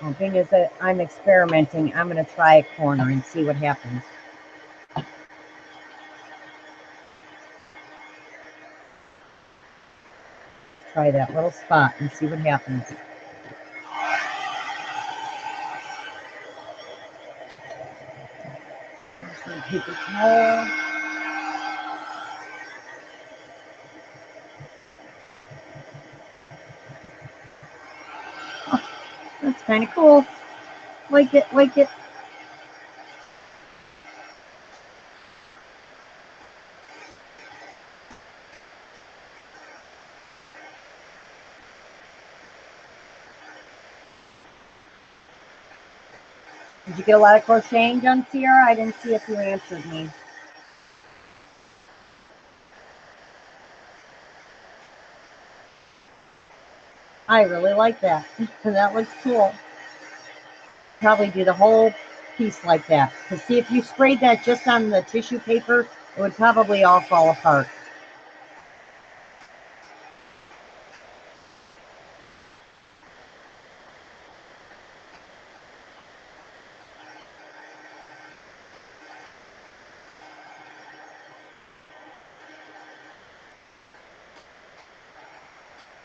The thing is that I'm experimenting. I'm going to try a corner and see what happens. Try that little spot and see what happens. Paper towel. Oh, that's kind of cool. Like it, like it. Did you get a lot of crocheting done, Sierra? I didn't see if you answered me. I really like that. That looks cool. Probably do the whole piece like that. Because see, if you sprayed that just on the tissue paper, it would probably all fall apart.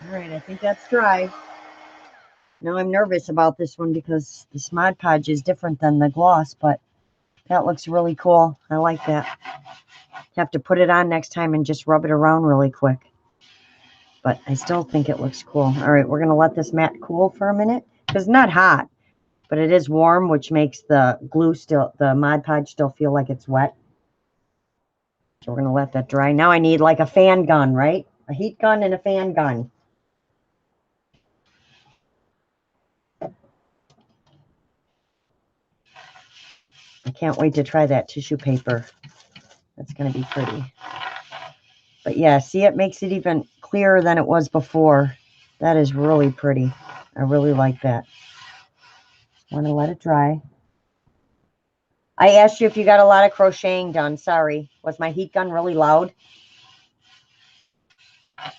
All right, I think that's dry. Now I'm nervous about this one because this Mod Podge is different than the gloss, but that looks really cool. I like that. Have to put it on next time and just rub it around really quick. But I still think it looks cool. All right, we're going to let this mat cool for a minute. Because it's not hot, but it is warm, which makes the glue still, the Mod Podge still feel like it's wet. So we're going to let that dry. Now I need like a fan gun, right? A heat gun and a fan gun. I can't wait to try that tissue paper. That's going to be pretty. But yeah, see, it makes it even clearer than it was before. That is really pretty. I really like that. I want to let it dry. I asked you if you got a lot of crocheting done. Sorry. Was my heat gun really loud?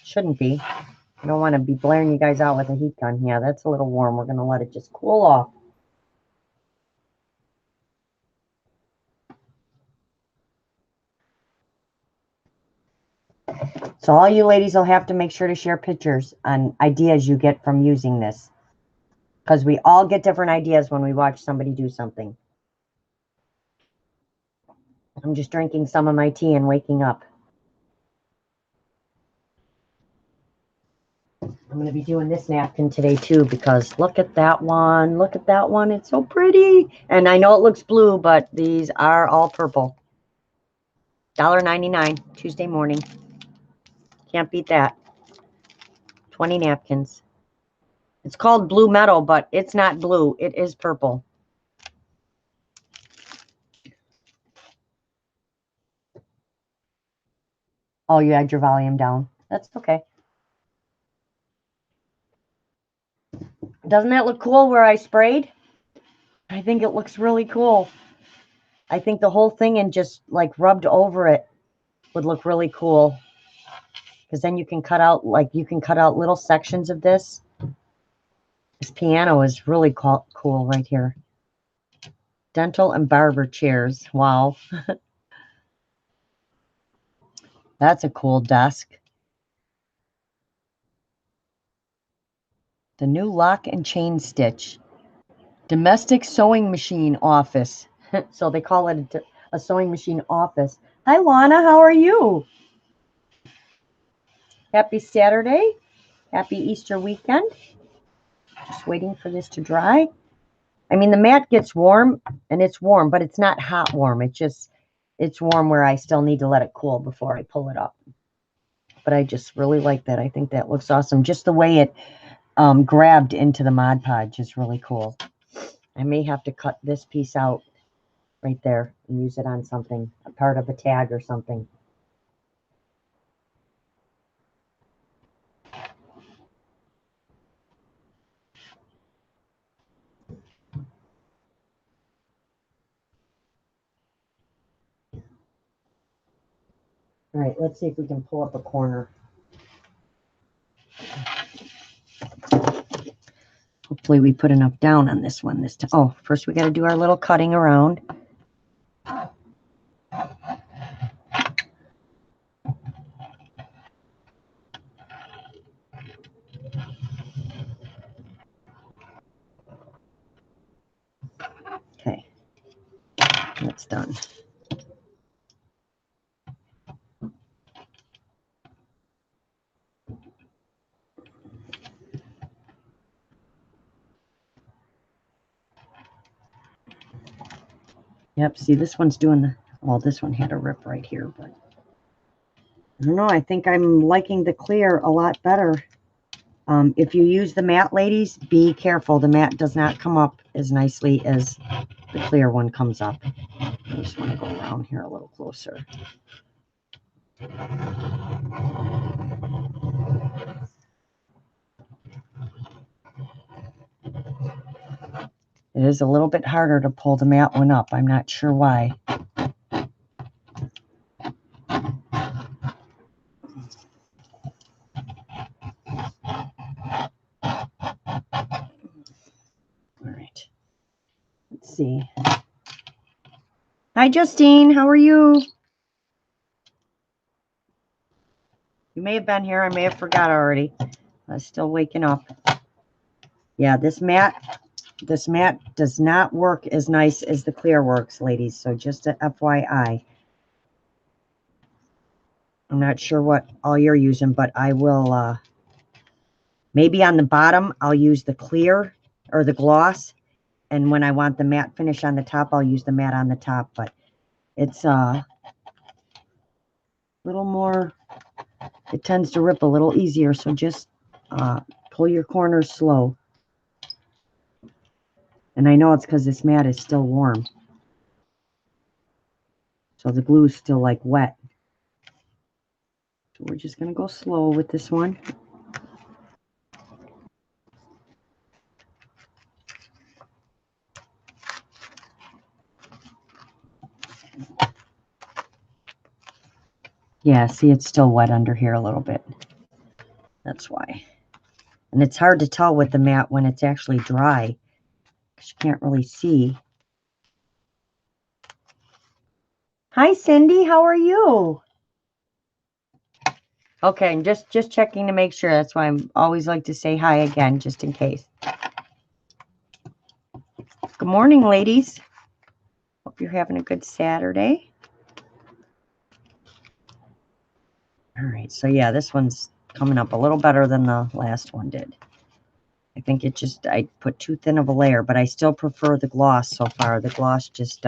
Shouldn't be. I don't want to be blaring you guys out with a heat gun. Yeah, that's a little warm. We're going to let it just cool off. So all you ladies will have to make sure to share pictures on ideas you get from using this. Because we all get different ideas when we watch somebody do something. I'm just drinking some of my tea and waking up. I'm going to be doing this napkin today too because look at that one. Look at that one. It's so pretty. And I know it looks blue, but these are all purple. $1.99 Tuesday morning. Can't beat that. 20 napkins. It's called blue metal, but it's not blue. It is purple. Oh, you had your volume down. That's okay. Doesn't that look cool where I sprayed? I think it looks really cool. I think the whole thing and just like rubbed over it would look really cool. Because then you can cut out, like, you can cut out little sections of this. This piano is really cool right here. Dental and barber chairs. Wow. That's a cool desk. The new lock and chain stitch. Domestic sewing machine office. So they call it a sewing machine office. Hi, Lana. How are you? Happy Saturday. Happy Easter weekend. Just waiting for this to dry. I mean, the mat gets warm, and it's warm, but it's not hot warm. It's warm where I still need to let it cool before I pull it up. But I just really like that. I think that looks awesome. Just the way it grabbed into the Mod Podge is really cool. I may have to cut this piece out right there and use it on something, a part of a tag or something. All right, let's see if we can pull up a corner. Hopefully we put enough down on this one this time. Oh, first we got to do our little cutting around. Okay, that's done. Yep, see, this one's doing the, well, this one had a rip right here, but I don't know. I think I'm liking the clear a lot better. If you use the matte, ladies, be careful. The matte does not come up as nicely as the clear one comes up. I just want to go around here a little closer. It is a little bit harder to pull the matte one up. I'm not sure why. All right. Let's see. Hi, Justine. How are you? You may have been here. I may have forgot already. I was still waking up. Yeah, this matte does not work as nice as the clear works, ladies. So just a FYI. I'm not sure what all you're using, but I will, maybe on the bottom, I'll use the clear or the gloss. And when I want the matte finish on the top, I'll use the matte on the top. But it's a little more, it tends to rip a little easier. So just pull your corners slow. And I know it's because this mat is still warm. So the glue is still like wet. So we're just going to go slow with this one. Yeah, see, it's still wet under here a little bit. That's why. And it's hard to tell with the mat when it's actually dry, because you can't really see. Hi, Cindy. How are you? Okay, I'm just checking to make sure. That's why I always like to say hi again, just in case. Good morning, ladies. Hope you're having a good Saturday. All right, so yeah, this one's coming up a little better than the last one did. I think it just, I put too thin of a layer, but I still prefer the gloss so far. The gloss just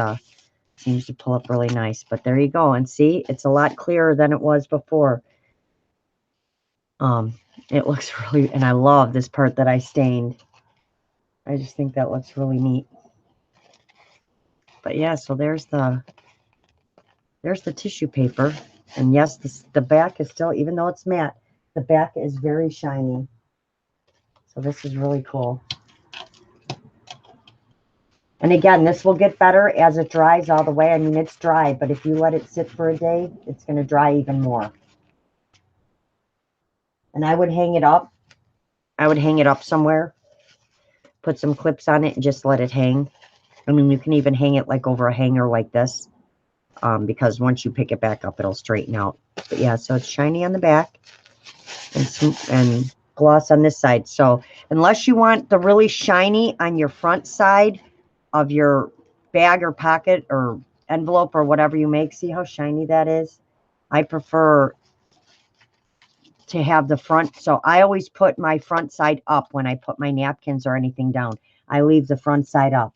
seems to pull up really nice. But there you go. And see, it's a lot clearer than it was before. It looks really, and I love this part that I stained. I just think that looks really neat. But yeah, so there's the tissue paper. And yes, the back is still, even though it's matte, the back is very shiny. So this is really cool. And again, this will get better as it dries all the way. I mean, it's dry, but if you let it sit for a day, it's going to dry even more. And I would hang it up. I would hang it up somewhere. Put some clips on it and just let it hang. I mean, you can even hang it like over a hanger like this. Because once you pick it back up, it'll straighten out. But yeah, so it's shiny on the back. And gloss on this side. So unless you want the really shiny on your front side of your bag or pocket or envelope or whatever you make, see how shiny that is? I prefer to have the front. So I always put my front side up when I put my napkins or anything down. I leave the front side up.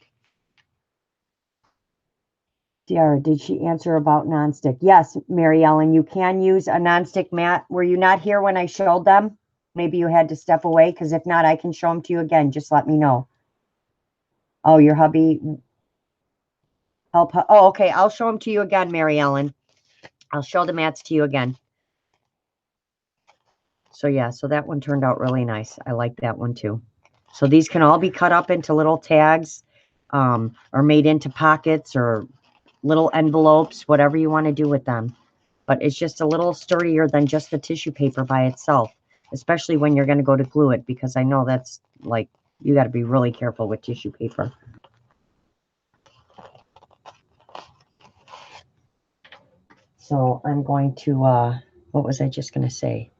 Tiara, did she answer about nonstick? Yes, Mary Ellen, you can use a nonstick mat. Were you not here when I showed them? Maybe you had to step away, because if not, I can show them to you again. Just let me know. Oh, your hubby. Help. Oh, okay. I'll show them to you again, Mary Ellen. I'll show the mats to you again. So yeah, so that one turned out really nice. I like that one too. So these can all be cut up into little tags, or made into pockets or little envelopes, whatever you want to do with them. But it's just a little sturdier than just the tissue paper by itself, especially when you're going to go to glue it, because I know that's like, you got to be really careful with tissue paper. So I'm going to, what was I just going to say?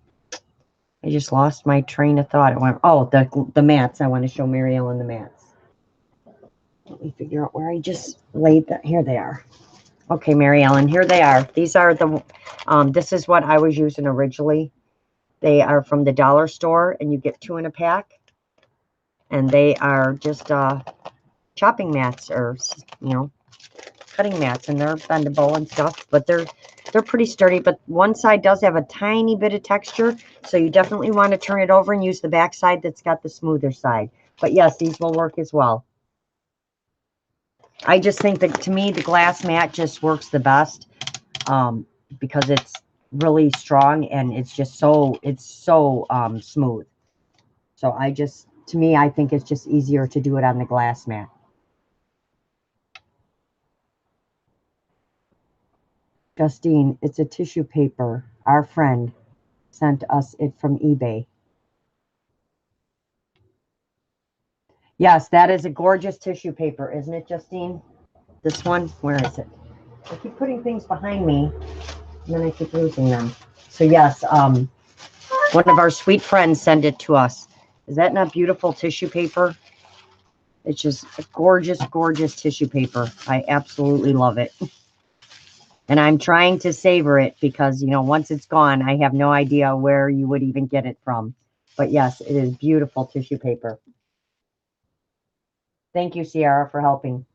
I just lost my train of thought. I went, oh, the mats. I want to show Mary Ellen the mats. Let me figure out where I just laid that. Here they are. Okay, Mary Ellen, here they are. These are the, this is what I was using originally. They are from the dollar store, and you get 2 in a pack. And they are just chopping mats, or, you know, cutting mats, and they're bendable and stuff, but they're pretty sturdy. But one side does have a tiny bit of texture, so you definitely want to turn it over and use the back side that's got the smoother side. But yes, these will work as well. I just think that, to me, the glass mat just works the best, because it's really strong, and it's just so, smooth. So to me, I think it's just easier to do it on the glass mat. Justine, it's a tissue paper. Our friend sent us it from eBay. Yes, that is a gorgeous tissue paper, isn't it, Justine? This one, where is it? I keep putting things behind me, and then I keep losing them. So yes, one of our sweet friends sent it to us. Is that not beautiful tissue paper? It's just a gorgeous, gorgeous tissue paper. I absolutely love it. And I'm trying to savor it, because, you know, once it's gone, I have no idea where you would even get it from. But yes, it is beautiful tissue paper. Thank you, Sierra, for helping.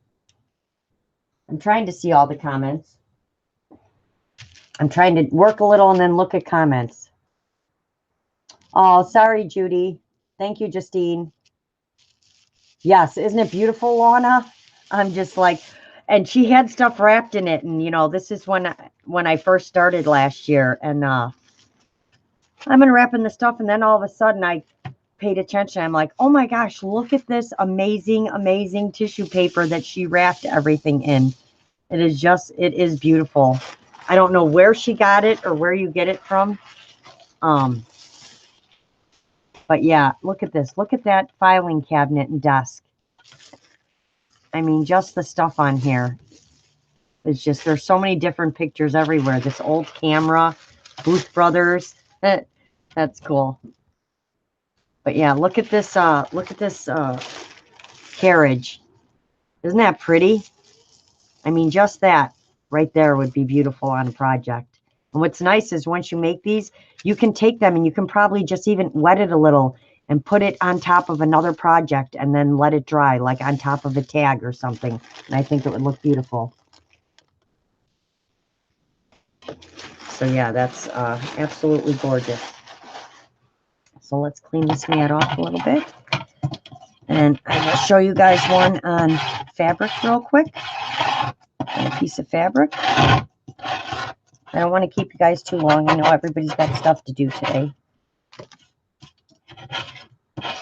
I'm trying to see all the comments. I'm trying to work a little and then look at comments. Oh, sorry, Judy. Thank you, Justine. Yes, isn't it beautiful, Lana? I'm just like, and she had stuff wrapped in it. And, you know, this is when I first started last year. And I'm unwrapping the stuff. And then all of a sudden I paid attention. I'm like, oh my gosh, look at this amazing, amazing tissue paper that she wrapped everything in. It is beautiful. I don't know where she got it or where you get it from. But yeah, look at this. Look at that filing cabinet and desk. I mean, just the stuff on here. It's just, there's so many different pictures everywhere. This old camera, Booth Brothers. That's cool. But yeah, look at this carriage. Isn't that pretty? I mean, just that right there would be beautiful on a project. And what's nice is, once you make these, you can take them and you can probably just even wet it a little and put it on top of another project and then let it dry, like on top of a tag or something. And I think it would look beautiful. So yeah, that's absolutely gorgeous. So let's clean this mat off a little bit. And I will show you guys one on fabric real quick. A piece of fabric. I don't want to keep you guys too long. I know everybody's got stuff to do today.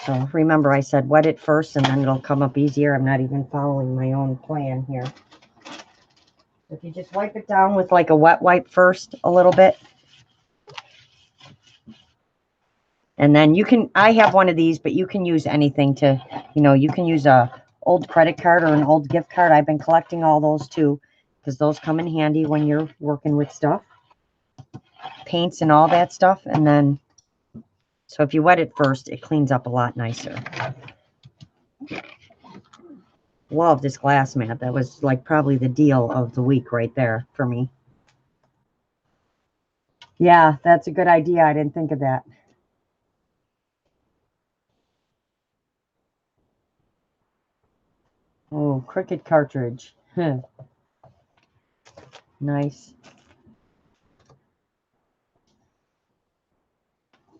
So remember, I said wet it first and then it'll come up easier. I'm not even following my own plan here. If you just wipe it down with like a wet wipe first a little bit. And then you can, I have one of these, but you can use anything to, you know, you can use a old credit card or an old gift card. I've been collecting all those too, because those come in handy when you're working with stuff. Paints and all that stuff. And then, so if you wet it first, it cleans up a lot nicer. love this glass mat. That was like probably the deal of the week right there for me. Yeah, that's a good idea. I didn't think of that. Oh, Cricut cartridge. Nice.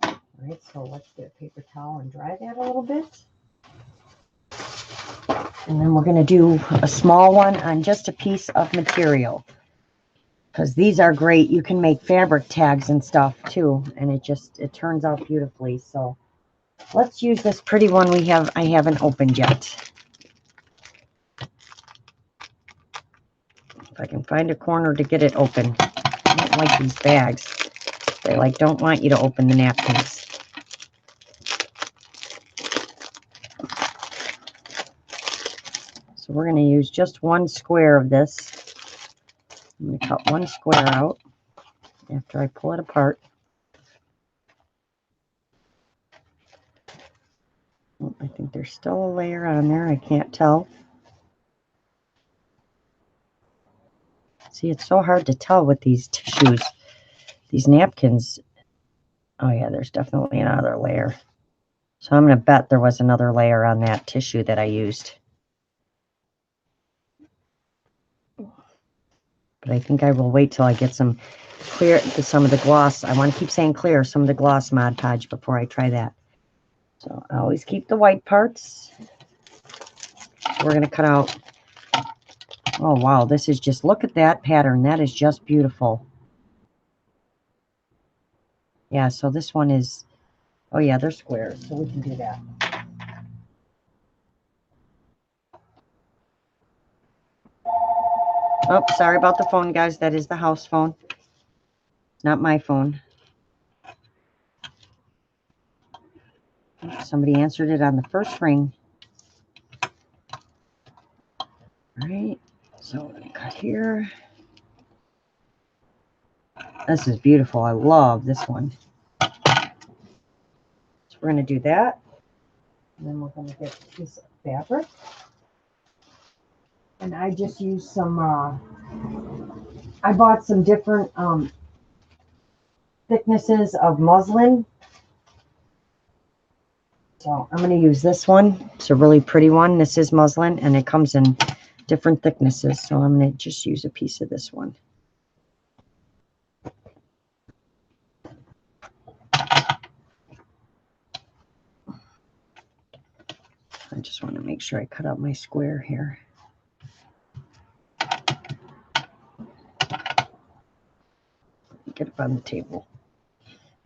All right, so let's get a paper towel and dry that a little bit. And then we're going to do a small one on just a piece of material. Because these are great. You can make fabric tags and stuff too. And it turns out beautifully. So let's use this pretty one I haven't opened yet. If I can find a corner to get it open. I don't like these bags. They don't want you to open the napkins. So we're going to use just one square of this. I'm going to cut one square out after I pull it apart. Oh, I think there's still a layer on there. I can't tell. See, it's so hard to tell with these tissues, these napkins. Oh yeah, there's definitely another layer. So I'm going to bet there was another layer on that tissue that I used. But I think I will wait till I get some of the gloss. I want to keep saying clear, some of the gloss Mod Podge before I try that. So I always keep the white parts. So we're going to cut out. Oh wow, this is just, look at that pattern. That is just beautiful. Yeah, so this one is, oh yeah, they're squares, so we can do that. Oh, sorry about the phone, guys. That is the house phone, not my phone. Somebody answered it on the first ring. All right, so we're going to cut here. This is beautiful. I love this one. So we're going to do that. And then we're going to get a piece of fabric. And I just used some, I bought some different thicknesses of muslin. So I'm going to use this one. It's a really pretty one. This is muslin, and it comes in different thicknesses. So I'm going to just use a piece of this one. I just want to make sure I cut out my square here. Get it on the table.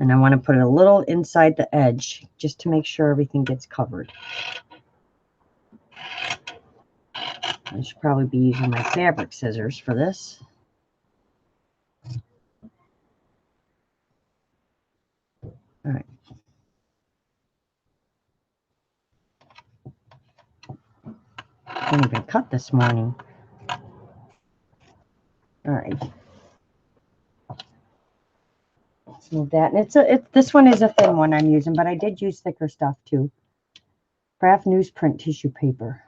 And I want to put it a little inside the edge just to make sure everything gets covered. I should probably be using my fabric scissors for this. All right. I didn't even cut this morning. All right. Let's move that. And this one is a thin one I'm using, but I did use thicker stuff too. Craft newsprint tissue paper.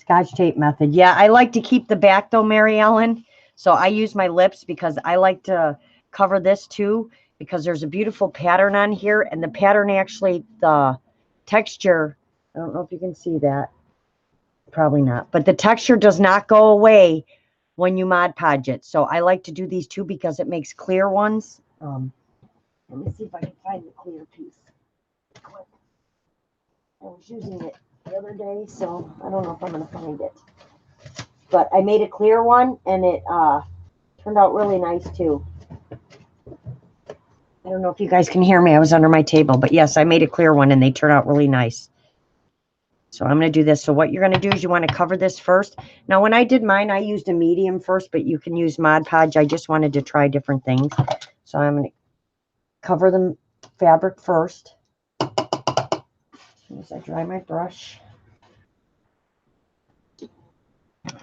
Scotch tape method. Yeah, I like to keep the back though, Mary Ellen. So I use my lips because I like to cover this too, because there's a beautiful pattern on here, and the pattern actually, the texture, I don't know if you can see that. Probably not. But the texture does not go away when you Mod Podge it. So I like to do these two because it makes clear ones. Let me see if I can find the clear piece. I was using it the other day, so I don't know if I'm going to find it. But I made a clear one, and it turned out really nice too. I don't know if you guys can hear me. I was under my table. But yes, I made a clear one, and they turn out really nice. So I'm going to do this. So what you're going to do is you want to cover this first. Now, when I did mine, I used a medium first, but you can use Mod Podge. I just wanted to try different things. So I'm going to cover the fabric first. As soon as I dry my brush.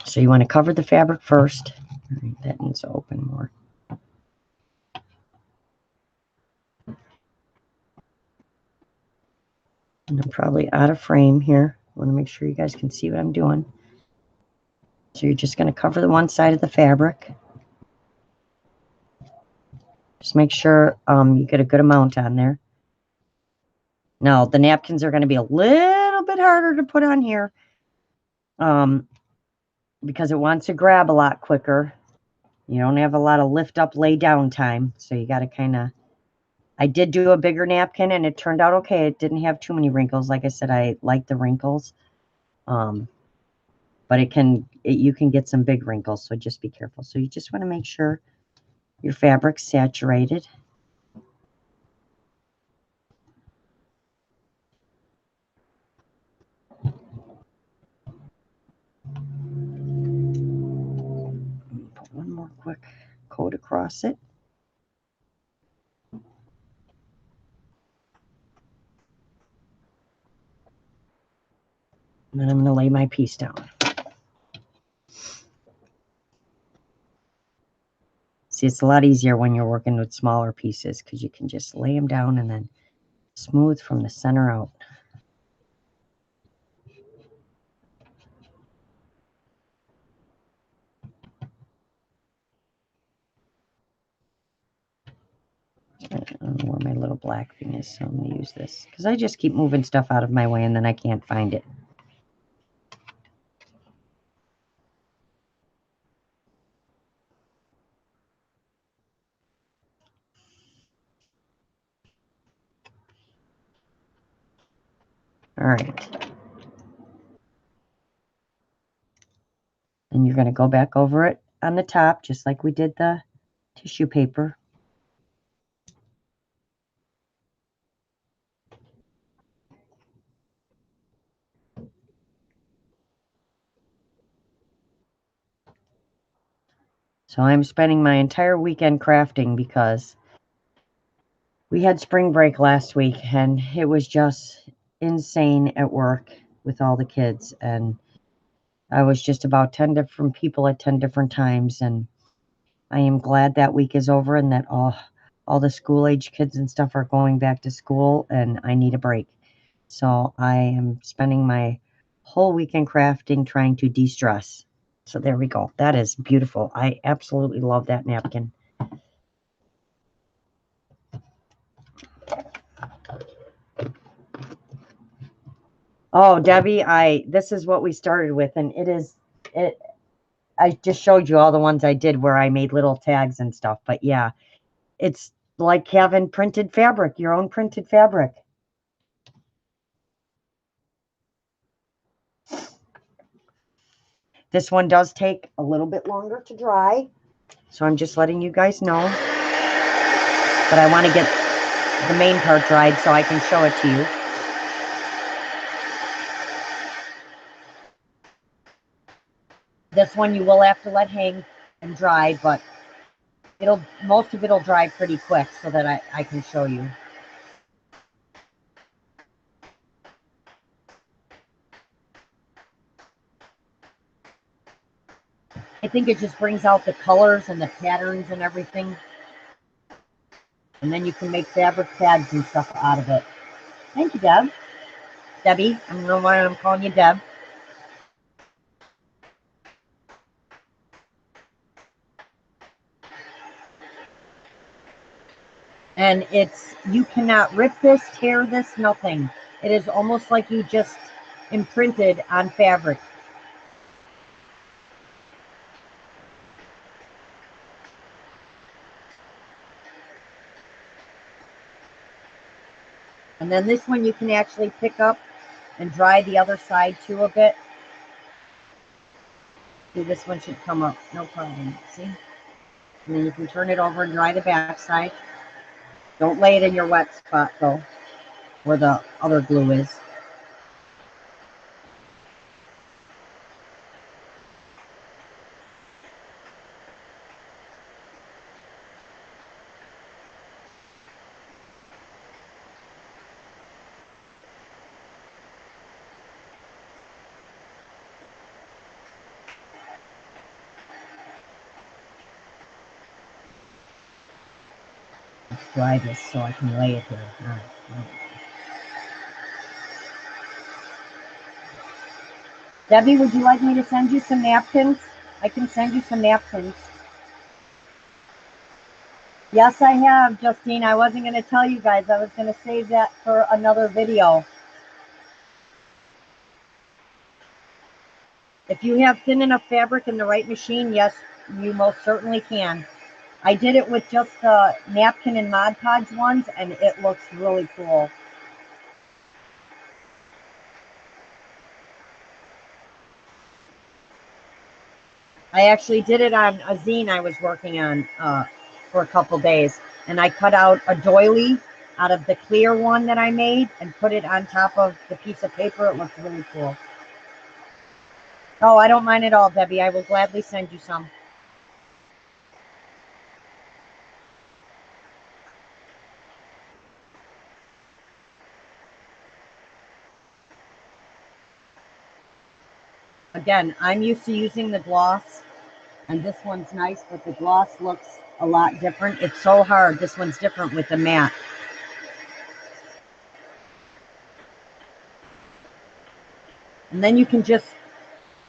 So you want to cover the fabric first. All right, that needs to open more. And I'm probably out of frame here. want to make sure you guys can see what I'm doing. So you're just going to cover the one side of the fabric. Just make sure you get a good amount on there. Now, the napkins are going to be a little bit harder to put on here because it wants to grab a lot quicker. You don't have a lot of lift up, lay down time. So you got to kind of, I did do a bigger napkin and it turned out okay. It didn't have too many wrinkles. Like I said, I like the wrinkles. But you can get some big wrinkles. So just be careful. So you just want to make sure your fabric's saturated. Put one more quick coat across it. And then I'm going to lay my piece down. See, it's a lot easier when you're working with smaller pieces because you can just lay them down and then smooth from the center out. I don't know where my little black thing is, so I'm going to use this because I just keep moving stuff out of my way and then I can't find it. All right. And you're going to go back over it on the top just like we did the tissue paper. So I'm spending my entire weekend crafting because we had spring break last week and it was just insane at work with all the kids. And I was just about 10 different people at 10 different times. And I am glad that week is over and that all the school age kids and stuff are going back to school and I need a break. So I am spending my whole weekend crafting trying to de-stress. So there we go. That is beautiful. I absolutely love that napkin. Oh, Debbie, this is what we started with, and I just showed you all the ones I did where I made little tags and stuff. But yeah, it's like having printed fabric, your own printed fabric. This one does take a little bit longer to dry, so I'm just letting you guys know. But I want to get the main part dried so I can show it to you. This one you will have to let hang and dry, but most of it'll dry pretty quick so that I can show you. I think it just brings out the colors and the patterns and everything. And then you can make fabric tags and stuff out of it. Thank you, Deb. Debbie. I don't know why I'm calling you Deb. And you cannot rip this, tear this, nothing. It is almost like you just imprinted on fabric. And then this one you can actually pick up and dry the other side too a bit. See, this one should come up, no problem. See? And then you can turn it over and dry the back side. Don't lay it in your wet spot though, where the other glue is. Let's dry this so I can lay it here. All right. Debbie, would you like me to send you some napkins? I can send you some napkins. Yes, I have, Justine. I wasn't going to tell you guys. I was going to save that for another video. If you have thin enough fabric in the right machine, yes, you most certainly can. I did it with just the napkin and Mod Podge ones, and it looks really cool. I actually did it on a zine I was working on for a couple days, and I cut out a doily out of the clear one that I made and put it on top of the piece of paper. It looks really cool. Oh, I don't mind at all, Debbie. I will gladly send you some. Again, I'm used to using the gloss, and this one's nice, but the gloss looks a lot different. It's so hard. This one's different with the matte. And then you can just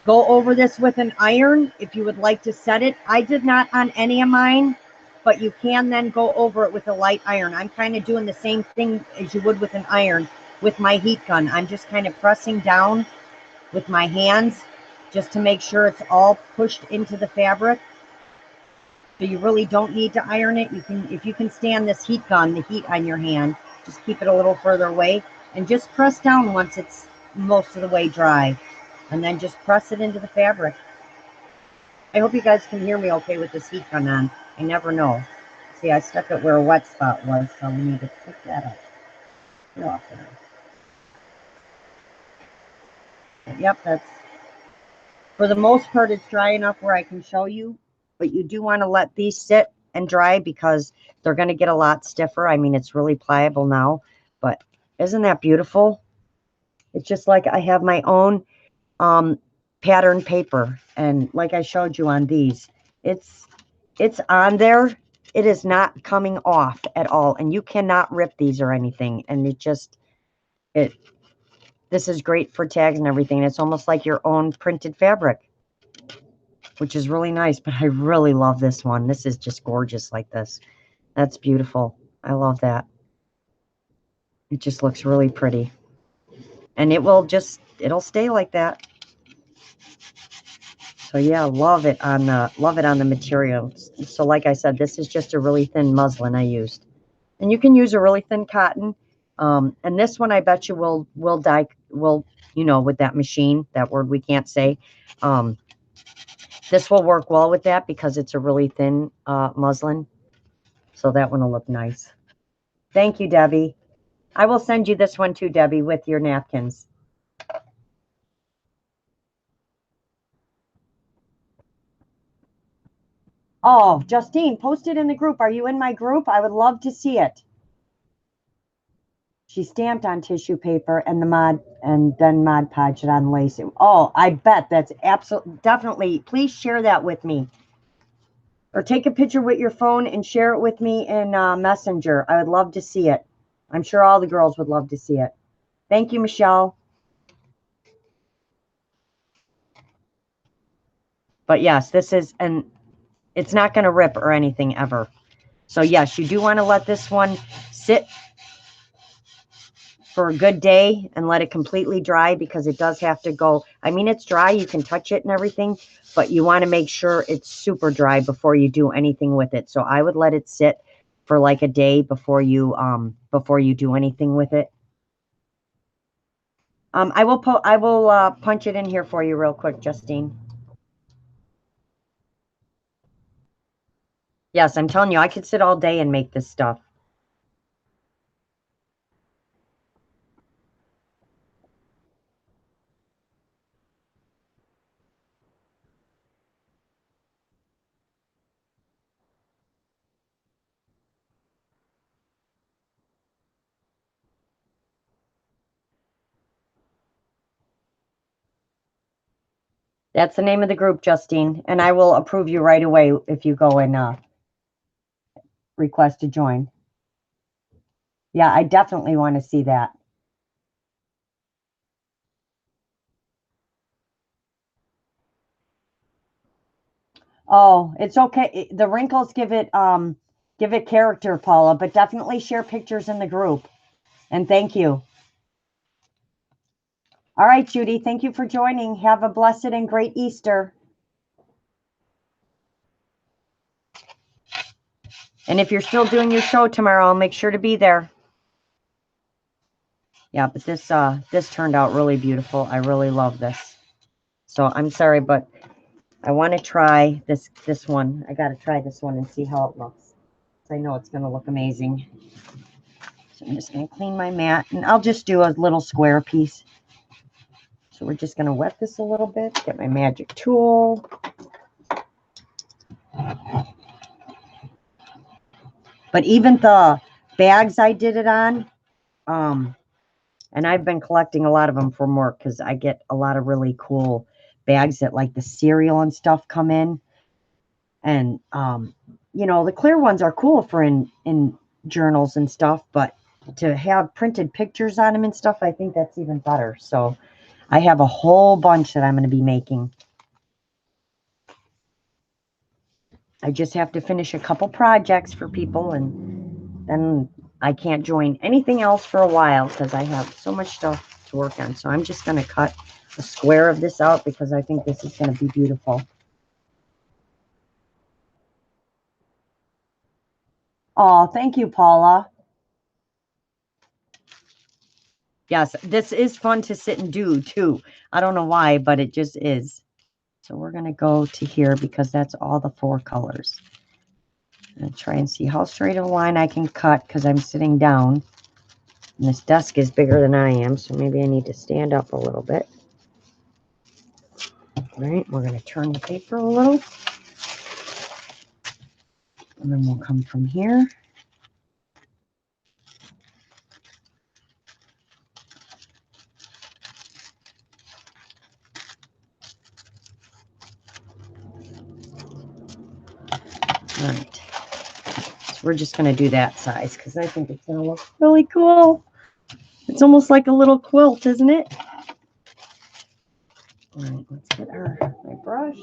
go over this with an iron if you would like to set it. I did not on any of mine, but you can then go over it with a light iron. I'm kind of doing the same thing as you would with an iron with my heat gun. I'm just kind of pressing down with my hands just to make sure it's all pushed into the fabric. So you really don't need to iron it. You can, if you can stand this heat gun, the heat on your hand, just keep it a little further away and just press down once it's most of the way dry, and then just press it into the fabric. I hope you guys can hear me okay with this heat gun on. I never know. See, I stuck it where a wet spot was, so we need to pick that up. Get off there. Yep, that's, for the most part, it's dry enough where I can show you, but you do want to let these sit and dry because they're going to get a lot stiffer. I mean, it's really pliable now, but isn't that beautiful? It's just like I have my own pattern paper, and like I showed you on these, it's on there. It is not coming off at all, and you cannot rip these or anything. And this is great for tags and everything. It's almost like your own printed fabric, which is really nice. But I really love this one. This is just gorgeous like this. That's beautiful. I love that. It just looks really pretty, and it'll stay like that. So yeah, love it on the materials. So like I said, this is just a really thin muslin I used, and you can use a really thin cotton. And this one I bet you will dye, will, with that machine, that word we can't say. This will work well with that because it's a really thin muslin. So that one will look nice. Thank you, Debbie. I will send you this one too, Debbie, with your napkins. Oh, Justine, post it in the group. Are you in my group? I would love to see it. She stamped on tissue paper and then Mod Podge it on lace. Oh, I bet that's absolutely, definitely. Please share that with me. Or take a picture with your phone and share it with me in Messenger. I would love to see it. I'm sure all the girls would love to see it. Thank you, Michelle. But yes, this is, and it's not going to rip or anything ever. So yes, you do want to let this one sit for a good day and let it completely dry, because it does have to go. I mean, it's dry, you can touch it and everything, but you want to make sure it's super dry before you do anything with it. So I would let it sit for like a day before you do anything with it. I will punch it in here for you real quick, Justine. Yes, I'm telling you, I could sit all day and make this stuff. That's the name of the group, Justine, and I will approve you right away if you go and request to join. Yeah, I definitely want to see that. Oh, it's okay. The wrinkles give it character, Paula, but definitely share pictures in the group. And thank you. All right, Judy, thank you for joining. Have a blessed and great Easter. And if you're still doing your show tomorrow, I'll make sure to be there. Yeah, but this turned out really beautiful. I really love this. So I'm sorry, but I want to try this one. I got to try this one and see how it looks. I know it's going to look amazing. So I'm just going to clean my mat, and I'll just do a little square piece. So we're just going to wet this a little bit, get my magic tool. But even the bags I did it on, and I've been collecting a lot of them from work because I get a lot of really cool bags that like the cereal and stuff come in. And, you know, the clear ones are cool for in journals and stuff, but to have printed pictures on them and stuff, I think that's even better. So I have a whole bunch that I'm going to be making. I just have to finish a couple projects for people, and then I can't join anything else for a while because I have so much stuff to work on. So I'm just going to cut a square of this out because I think this is going to be beautiful. Oh, thank you, Paula. Yes, this is fun to sit and do too. I don't know why, but it just is. So we're going to go to here because that's all the 4 colors. I'm going to try and see how straight of a line I can cut because I'm sitting down. And this desk is bigger than I am, so maybe I need to stand up a little bit. All right, we're going to turn the paper a little. And then we'll come from here. All right. So we're just going to do that size because I think it's going to look really cool. It's almost like a little quilt, isn't it? All right, let's get my brush,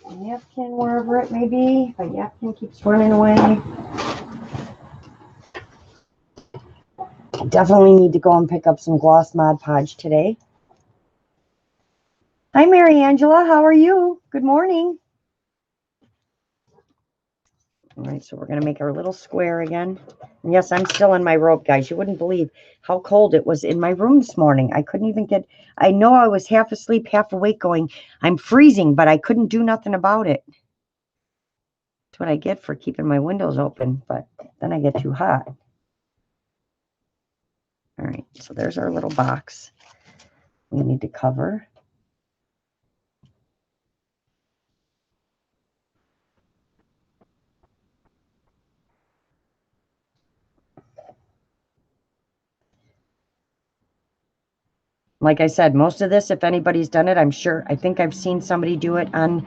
a napkin, wherever it may be. My napkin keeps running away. Definitely need to go and pick up some gloss Mod Podge today. Hi, Mary Angela. How are you? Good morning. All right, so we're going to make our little square again. And yes, I'm still in my robe, guys. You wouldn't believe how cold it was in my room this morning. I couldn't even get, I know I was half asleep, half awake going, I'm freezing, but I couldn't do nothing about it. That's what I get for keeping my windows open, but then I get too hot. All right, so there's our little box we need to cover. Like I said, most of this, if anybody's done it, I'm sure, I think I've seen somebody do it on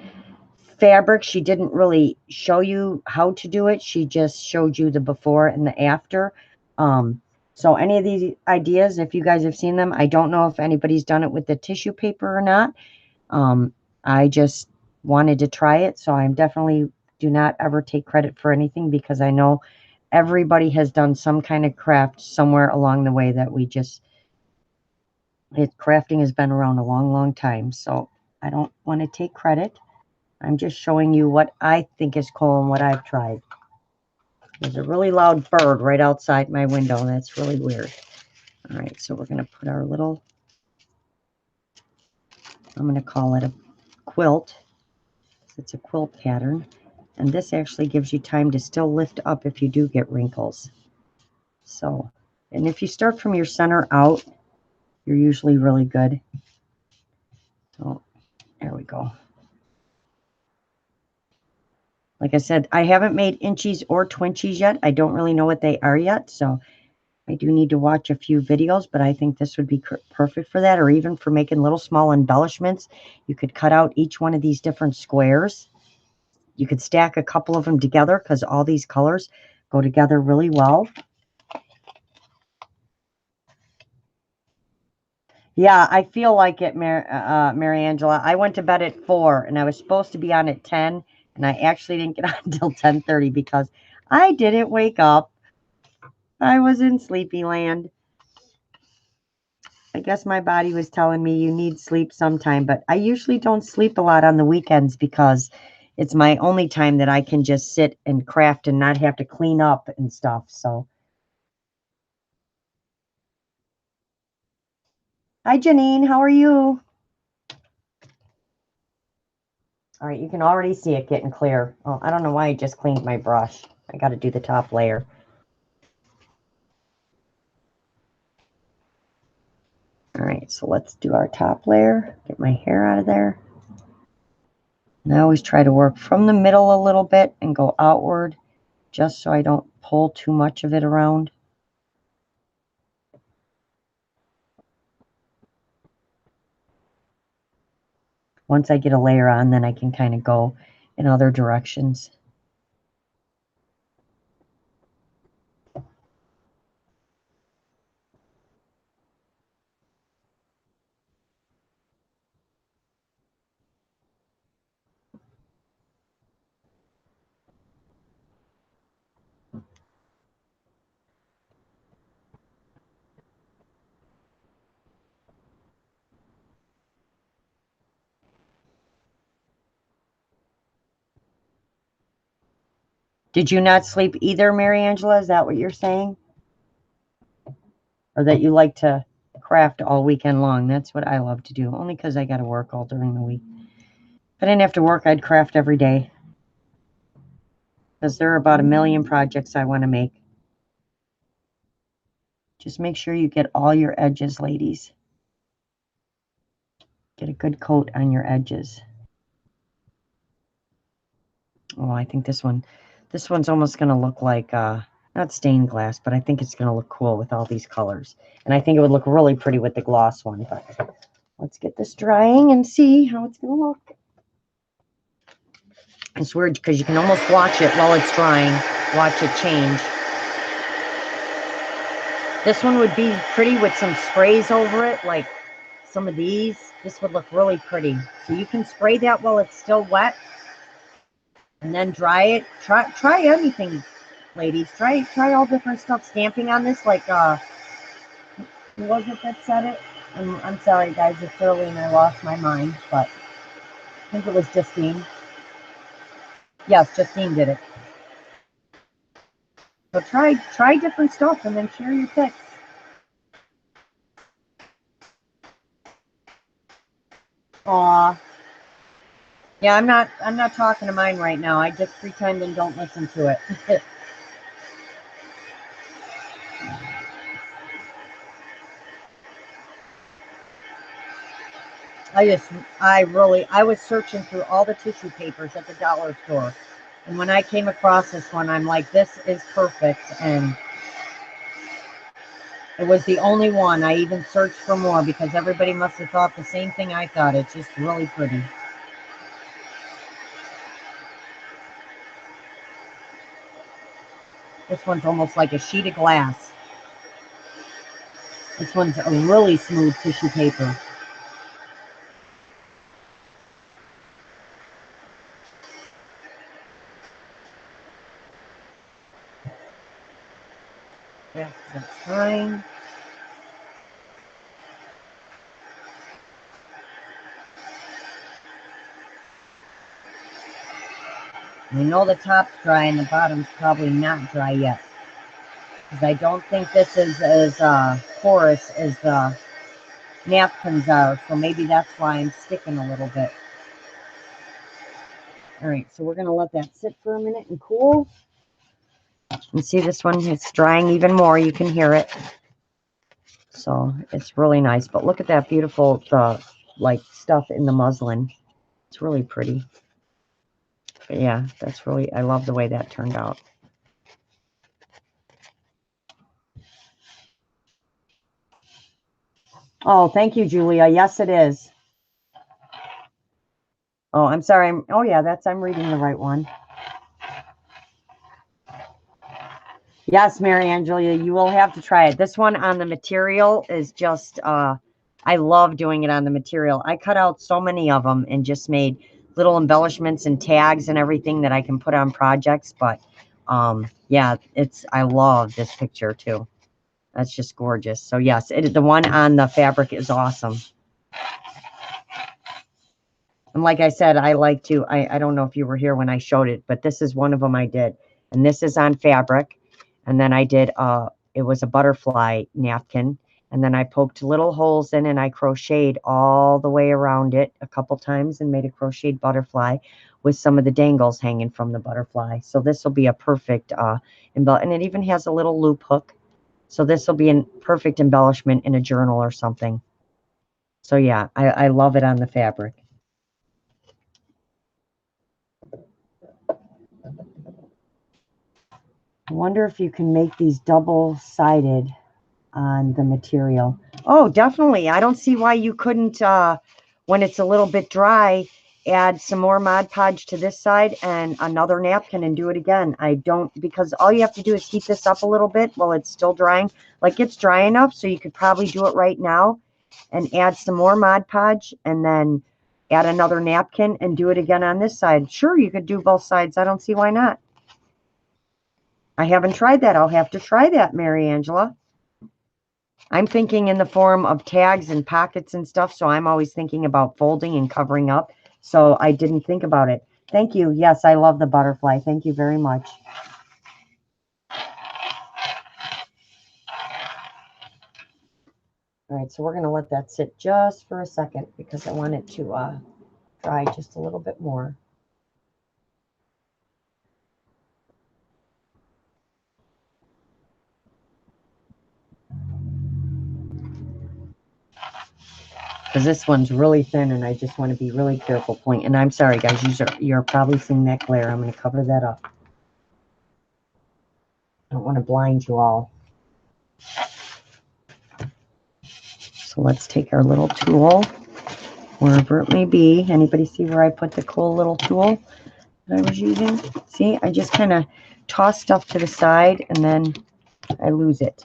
fabric. She didn't really show you how to do it. She just showed you the before and the after. So any of these ideas, if you guys have seen them, I don't know if anybody's done it with the tissue paper or not. I just wanted to try it. So I'm definitely do not ever take credit for anything because I know everybody has done some kind of craft somewhere along the way that we just, crafting has been around a long, long time. So I don't want to take credit. I'm just showing you what I think is cool and what I've tried. There's a really loud bird right outside my window. That's really weird. All right, so we're going to put our little, I'm going to call it a quilt. It's a quilt pattern. And this actually gives you time to still lift up if you do get wrinkles. So, and if you start from your center out, you're usually really good. So, there we go. Like I said, I haven't made inchies or twinchies yet. I don't really know what they are yet. So I do need to watch a few videos, but I think this would be perfect for that, or even for making little small embellishments. You could cut out each one of these different squares. You could stack a couple of them together because all these colors go together really well. Yeah, I feel like it, Mary Angela. I went to bed at 4, and I was supposed to be on at 10, and I actually didn't get on until 10:30 because I didn't wake up. I was in sleepy land. I guess my body was telling me you need sleep sometime, but I usually don't sleep a lot on the weekends because it's my only time that I can just sit and craft and not have to clean up and stuff. So, hi, Janine. How are you? All right, you can already see it getting clear. Oh, I don't know why I just cleaned my brush. I got to do the top layer. All right, so let's do our top layer. Get my hair out of there. And I always try to work from the middle a little bit and go outward just so I don't pull too much of it around. Once I get a layer on, then I can kind of go in other directions. Did you not sleep either, Mary Angela? Is that what you're saying? Or that you like to craft all weekend long? That's what I love to do, only because I got to work all during the week. If I didn't have to work, I'd craft every day. Because there are about 1,000,000 projects I want to make. Just make sure you get all your edges, ladies. Get a good coat on your edges. Oh, I think this one's almost going to look like, not stained glass, but I think it's going to look cool with all these colors. And I think it would look really pretty with the gloss one. But let's get this drying and see how it's going to look. It's weird because you can almost watch it while it's drying. Watch it change. This one would be pretty with some sprays over it, like some of these. This would look really pretty. So you can spray that while it's still wet and then dry it. Try anything, ladies. Try all different stuff. Stamping on this, like who was it that said it? I'm sorry, guys. It's early and I lost my mind, but I think it was Justine. Yes, Justine did it. So try different stuff and then share your picks. Aw. Yeah, I'm not talking to mine right now. I just pretend and don't listen to it. I was searching through all the tissue papers at the dollar store. And when I came across this one, I'm like, this is perfect. And it was the only one. I even searched for more because everybody must have thought the same thing I thought. It's just really pretty. This one's almost like a sheet of glass. This one's a really smooth tissue paper. Yeah, that's fine. We know the top's dry and the bottom's probably not dry yet. Because I don't think this is as porous as the napkins are. So maybe that's why I'm sticking a little bit. All right, so we're going to let that sit for a minute and cool. And see this one, it's drying even more. You can hear it. So it's really nice. But look at that beautiful like stuff in the muslin. It's really pretty. But yeah, that's really, I love the way that turned out. Oh, thank you, Julia. Yes, it is. Oh, I'm sorry. Oh, yeah, I'm reading the right one. Yes, Mary Angela, you will have to try it. This one on the material is just, I I love doing it on the material. I cut out so many of them and just made little embellishments and tags and everything that I can put on projects. But yeah, I love this picture too. That's just gorgeous. So yes, the one on the fabric is awesome. And like I said, I like to, I don't know if you were here when I showed it, but this is one of them I did. And this is on fabric. And then I did, it was a butterfly napkin. And then I poked little holes in and I crocheted all the way around it a couple times and made a crocheted butterfly with some of the dangles hanging from the butterfly. So this will be a perfect, and it even has a little loop hook. So this will be a perfect embellishment in a journal or something. So yeah, I love it on the fabric. I wonder if you can make these double-sided on the material. Oh, definitely. I don't see why you couldn't, when it's a little bit dry, add some more Mod Podge to this side and another napkin and do it again. I don't, because all you have to do is heat this up a little bit while it's still drying. Like, it's dry enough, so you could probably do it right now and add some more Mod Podge and then add another napkin and do it again on this side. Sure, you could do both sides. I don't see why not. I haven't tried that. I'll have to try that, Mary Angela. I'm thinking in the form of tags and pockets and stuff, so I'm always thinking about folding and covering up. So I didn't think about it. Thank you. Yes, I love the butterfly. Thank you very much. All right, so we're going to let that sit just for a second because I want it to dry just a little bit more. Because this one's really thin and I just want to be really careful pulling. And I'm sorry, guys, you're probably seeing that glare. I'm going to cover that up. I don't want to blind you all. So let's take our little tool, wherever it may be. Anybody see where I put the cool little tool that I was using? See, I just kind of toss stuff to the side and then I lose it.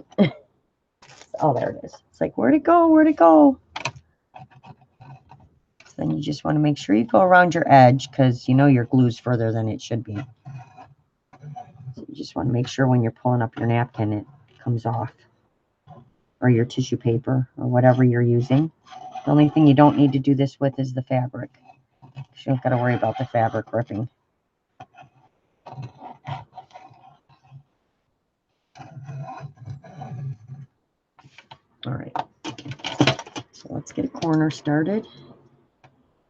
Oh, there it is. It's like, where'd it go? Where'd it go? So then you just want to make sure you go around your edge because you know your glue's further than it should be. So you just want to make sure when you're pulling up your napkin, it comes off. Or your tissue paper or whatever you're using. The only thing you don't need to do this with is the fabric. You don't got to worry about the fabric ripping. All right. So let's get a corner started.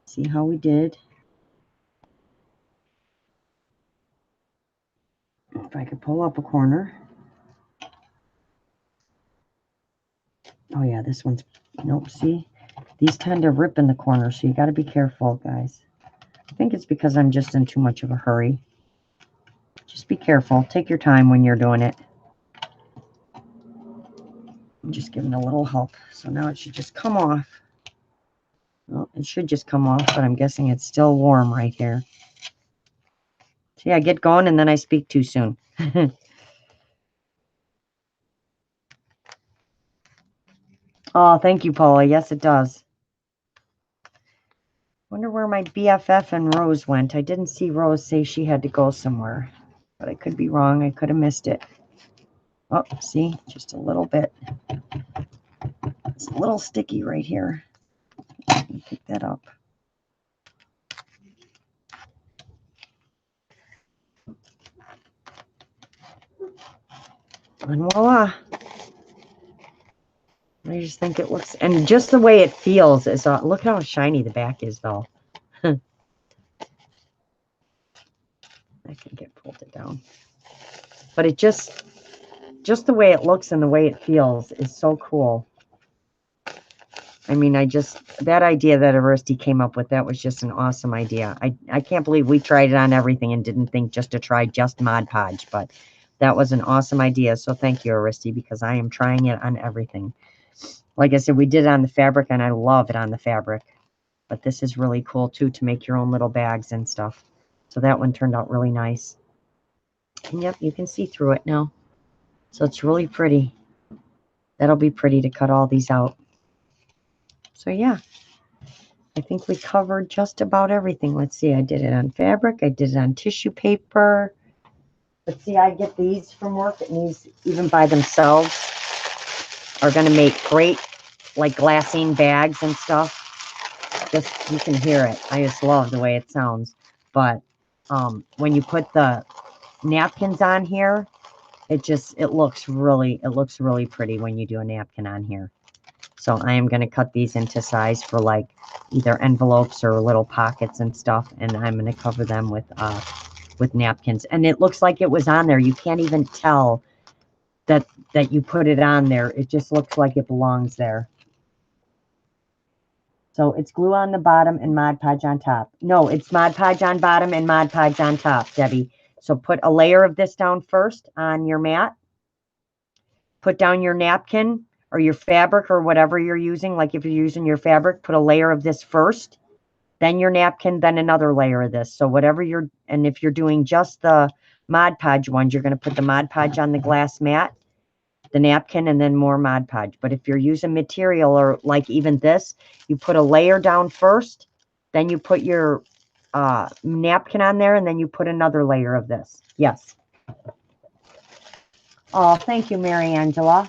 See how we did. If I could pull up a corner. Oh yeah, this one's, nope, see? These tend to rip in the corner, so you got to be careful, guys. I think it's because I'm just in too much of a hurry. Just be careful. Take your time when you're doing it. I'm just giving a little help. So now it should just come off. Well, it should just come off, but I'm guessing it's still warm right here. See, I get going and then I speak too soon. Oh, thank you, Paula. Yes, it does. Wonder where my BFF and Rose went. I didn't see Rose say she had to go somewhere, but I could be wrong. I could have missed it. Oh, see, just a little bit. It's a little sticky right here. Let me pick that up. And voila. I just think it looks, and just the way it feels is, look how shiny the back is, though. I can get pulled it down. But it just the way it looks and the way it feels is so cool. I mean, that idea that Aristi came up with, that was just an awesome idea. I can't believe we tried it on everything and didn't think just to try just Mod Podge, but that was an awesome idea. So thank you, Aristi, because I am trying it on everything. Like I said, we did it on the fabric, and I love it on the fabric. But this is really cool, too, to make your own little bags and stuff. So that one turned out really nice. And yep, you can see through it now. So it's really pretty. That'll be pretty to cut all these out. So yeah, I think we covered just about everything. Let's see, I did it on fabric. I did it on tissue paper. Let's see, I get these from work, and these, even by themselves, are going to make great, like, glassine bags and stuff. Just, you can hear it. I just love the way it sounds. But when you put the napkins on here, it looks really pretty when you do a napkin on here. So I am going to cut these into size for like either envelopes or little pockets and stuff, and I'm going to cover them with napkins. And it looks like it was on there. You can't even tell that you put it on there. It just looks like it belongs there. So it's glue on the bottom and Mod Podge on top. No, it's Mod Podge on bottom and Mod Podge on top, Debbie. So put a layer of this down first on your mat. Put down your napkin or your fabric or whatever you're using. Like if you're using your fabric, put a layer of this first, then your napkin, then another layer of this. So whatever and if you're doing just the Mod Podge ones, you're going to put the Mod Podge on the glass mat, the napkin, and then more Mod Podge. But if you're using material or like even this, you put a layer down first, then you put your napkin on there, and then you put another layer of this. Yes. Oh, thank you, Mary Angela.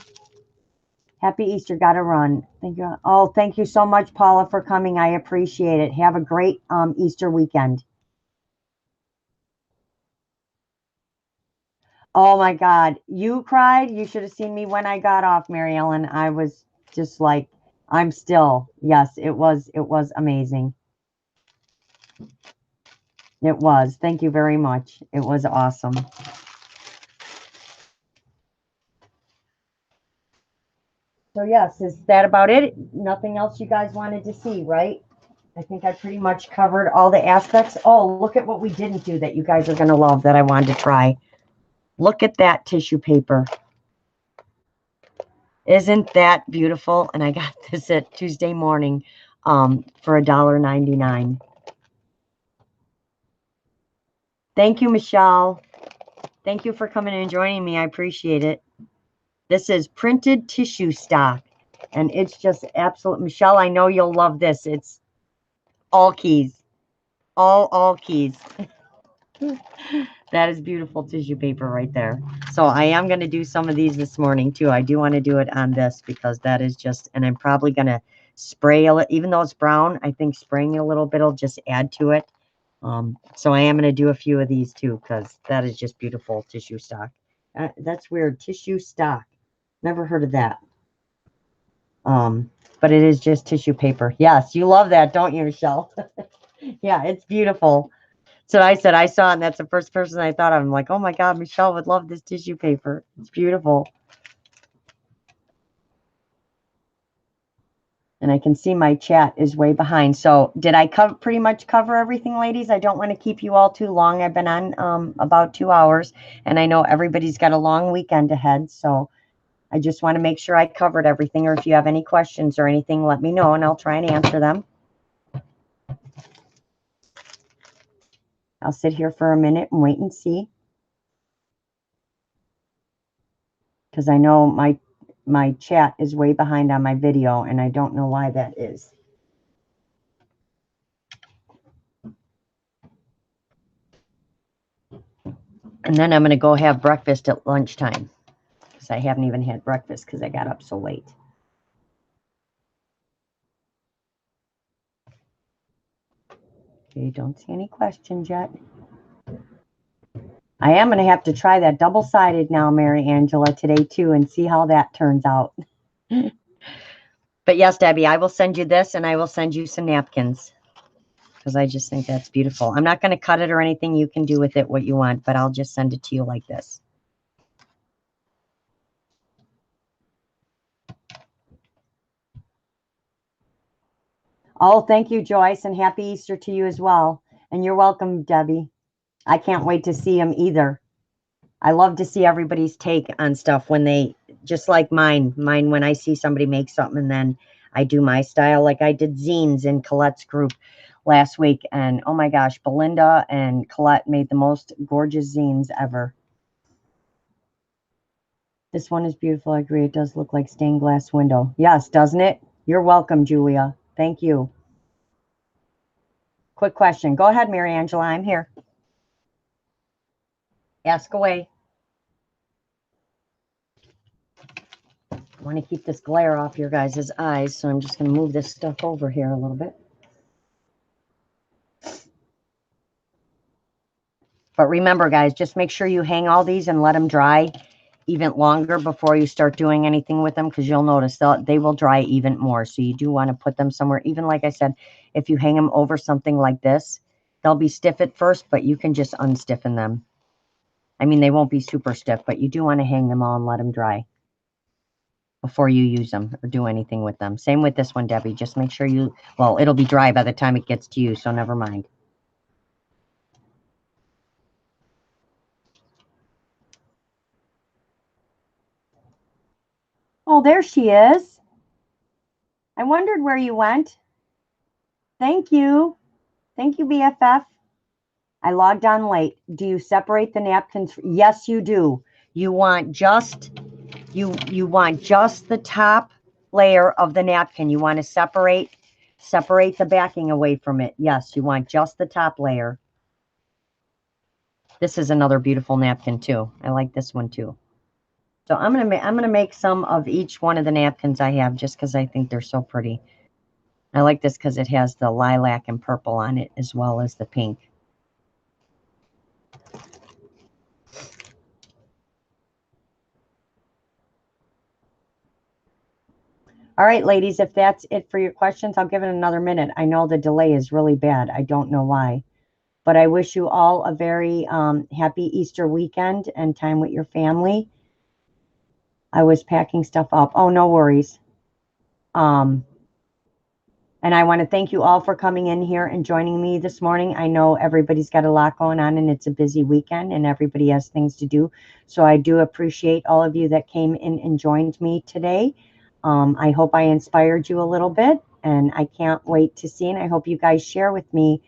Happy Easter. Gotta run. Thank you. Oh, thank you so much, Paula, for coming. I appreciate it. Have a great Easter weekend. Oh my God, you cried. You should have seen me when I got off, Mary Ellen. I was just like, I'm still. Yes, it was amazing. It was. Thank you very much. It was awesome. So yes, is that about it? Nothing else you guys wanted to see, right? I think I pretty much covered all the aspects. Oh, look at what we didn't do that you guys are going to love that I wanted to try. Look at that tissue paper. Isn't that beautiful? And I got this at Tuesday morning for $1.99. Thank you, Michelle. Thank you for coming and joining me. I appreciate it. This is printed tissue stock, and it's just absolute. Michelle, I know you'll love this. It's all keys. All keys. That is beautiful tissue paper right there. So I am going to do some of these this morning too. I do want to do it on this because that is just, and I'm probably going to spray a little, even though it's brown, I think spraying a little bit will just add to it. So I am going to do a few of these too, because that is just beautiful tissue stock. That's weird. Tissue stock. Never heard of that. But it is just tissue paper. Yes, you love that, don't you, Michelle? Yeah, it's beautiful. So I said, I saw it, and that's the first person I thought of. I'm like, oh my God, Michelle would love this tissue paper. It's beautiful. And I can see my chat is way behind. So did I pretty much cover everything, ladies? I don't want to keep you all too long. I've been on about 2 hours, and I know everybody's got a long weekend ahead. So I just want to make sure I covered everything. Or if you have any questions or anything, let me know, and I'll try and answer them. I'll sit here for a minute and wait and see. Because I know my chat is way behind on my video, and I don't know why that is. And then I'm going to go have breakfast at lunchtime, because I haven't even had breakfast because I got up so late. Okay, don't see any questions yet. I am going to have to try that double-sided now, Mary Angela, today too, and see how that turns out. But yes, Debbie, I will send you this, and I will send you some napkins, because I just think that's beautiful. I'm not going to cut it or anything. You can do with it what you want, but I'll just send it to you like this. Oh, thank you, Joyce, and happy Easter to you as well. And you're welcome, Debbie. I can't wait to see them either. I love to see everybody's take on stuff when they, just like mine, when I see somebody make something and then I do my style, like I did zines in Colette's group last week. And oh my gosh, Belinda and Colette made the most gorgeous zines ever. This one is beautiful. I agree. It does look like stained glass window. Yes, doesn't it? You're welcome, Julia. Thank you. Quick question. Go ahead, Mary Angela. I'm here. Ask away. I want to keep this glare off your guys' eyes, so I'm just going to move this stuff over here a little bit. But remember, guys, just make sure you hang all these and let them dry even longer before you start doing anything with them, because you'll notice they will dry even more. So you do want to put them somewhere. Even like I said, if you hang them over something like this, they'll be stiff at first, but you can just unstiffen them. I mean, they won't be super stiff, but you do want to hang them all and let them dry before you use them or do anything with them. Same with this one, Debbie. Just make sure you, well, it'll be dry by the time it gets to you, so never mind. Oh, there she is. I wondered where you went. Thank you. Thank you, BFF. I logged on late. Do you separate the napkins? Yes, you do. You want just the top layer of the napkin. You want to separate the backing away from it. Yes, you want just the top layer. This is another beautiful napkin too. I like this one too. So I'm gonna make some of each one of the napkins I have, just because I think they're so pretty. I like this because it has the lilac and purple on it as well as the pink. All right, ladies, if that's it for your questions, I'll give it another minute. I know the delay is really bad. I don't know why. But I wish you all a very happy Easter weekend and time with your family. I was packing stuff up. Oh, no worries. And I want to thank you all for coming in here and joining me this morning. I know everybody's got a lot going on and it's a busy weekend and everybody has things to do. So I do appreciate all of you that came in and joined me today. I hope I inspired you a little bit, and I can't wait to see, and I hope you guys share with me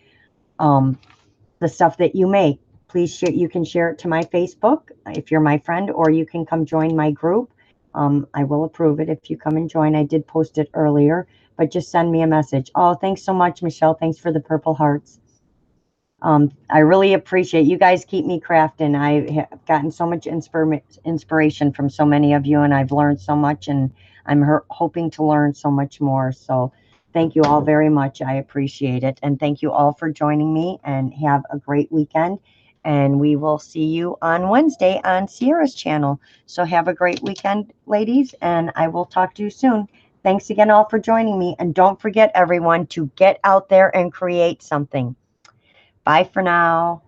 the stuff that you make. Please share. You can share it to my Facebook if you're my friend, or you can come join my group. I will approve it if you come and join. I did post it earlier, but just send me a message. Oh, thanks so much, Michelle. Thanks for the purple hearts. I really appreciate you guys. Keep me crafting. I have gotten so much inspiration from so many of you, and I've learned so much, and I'm hoping to learn so much more. So thank you all very much. I appreciate it. And thank you all for joining me, and have a great weekend. And we will see you on Wednesday on Sierra's channel. So have a great weekend, ladies, and I will talk to you soon. Thanks again all for joining me. And don't forget, everyone, to get out there and create something. Bye for now.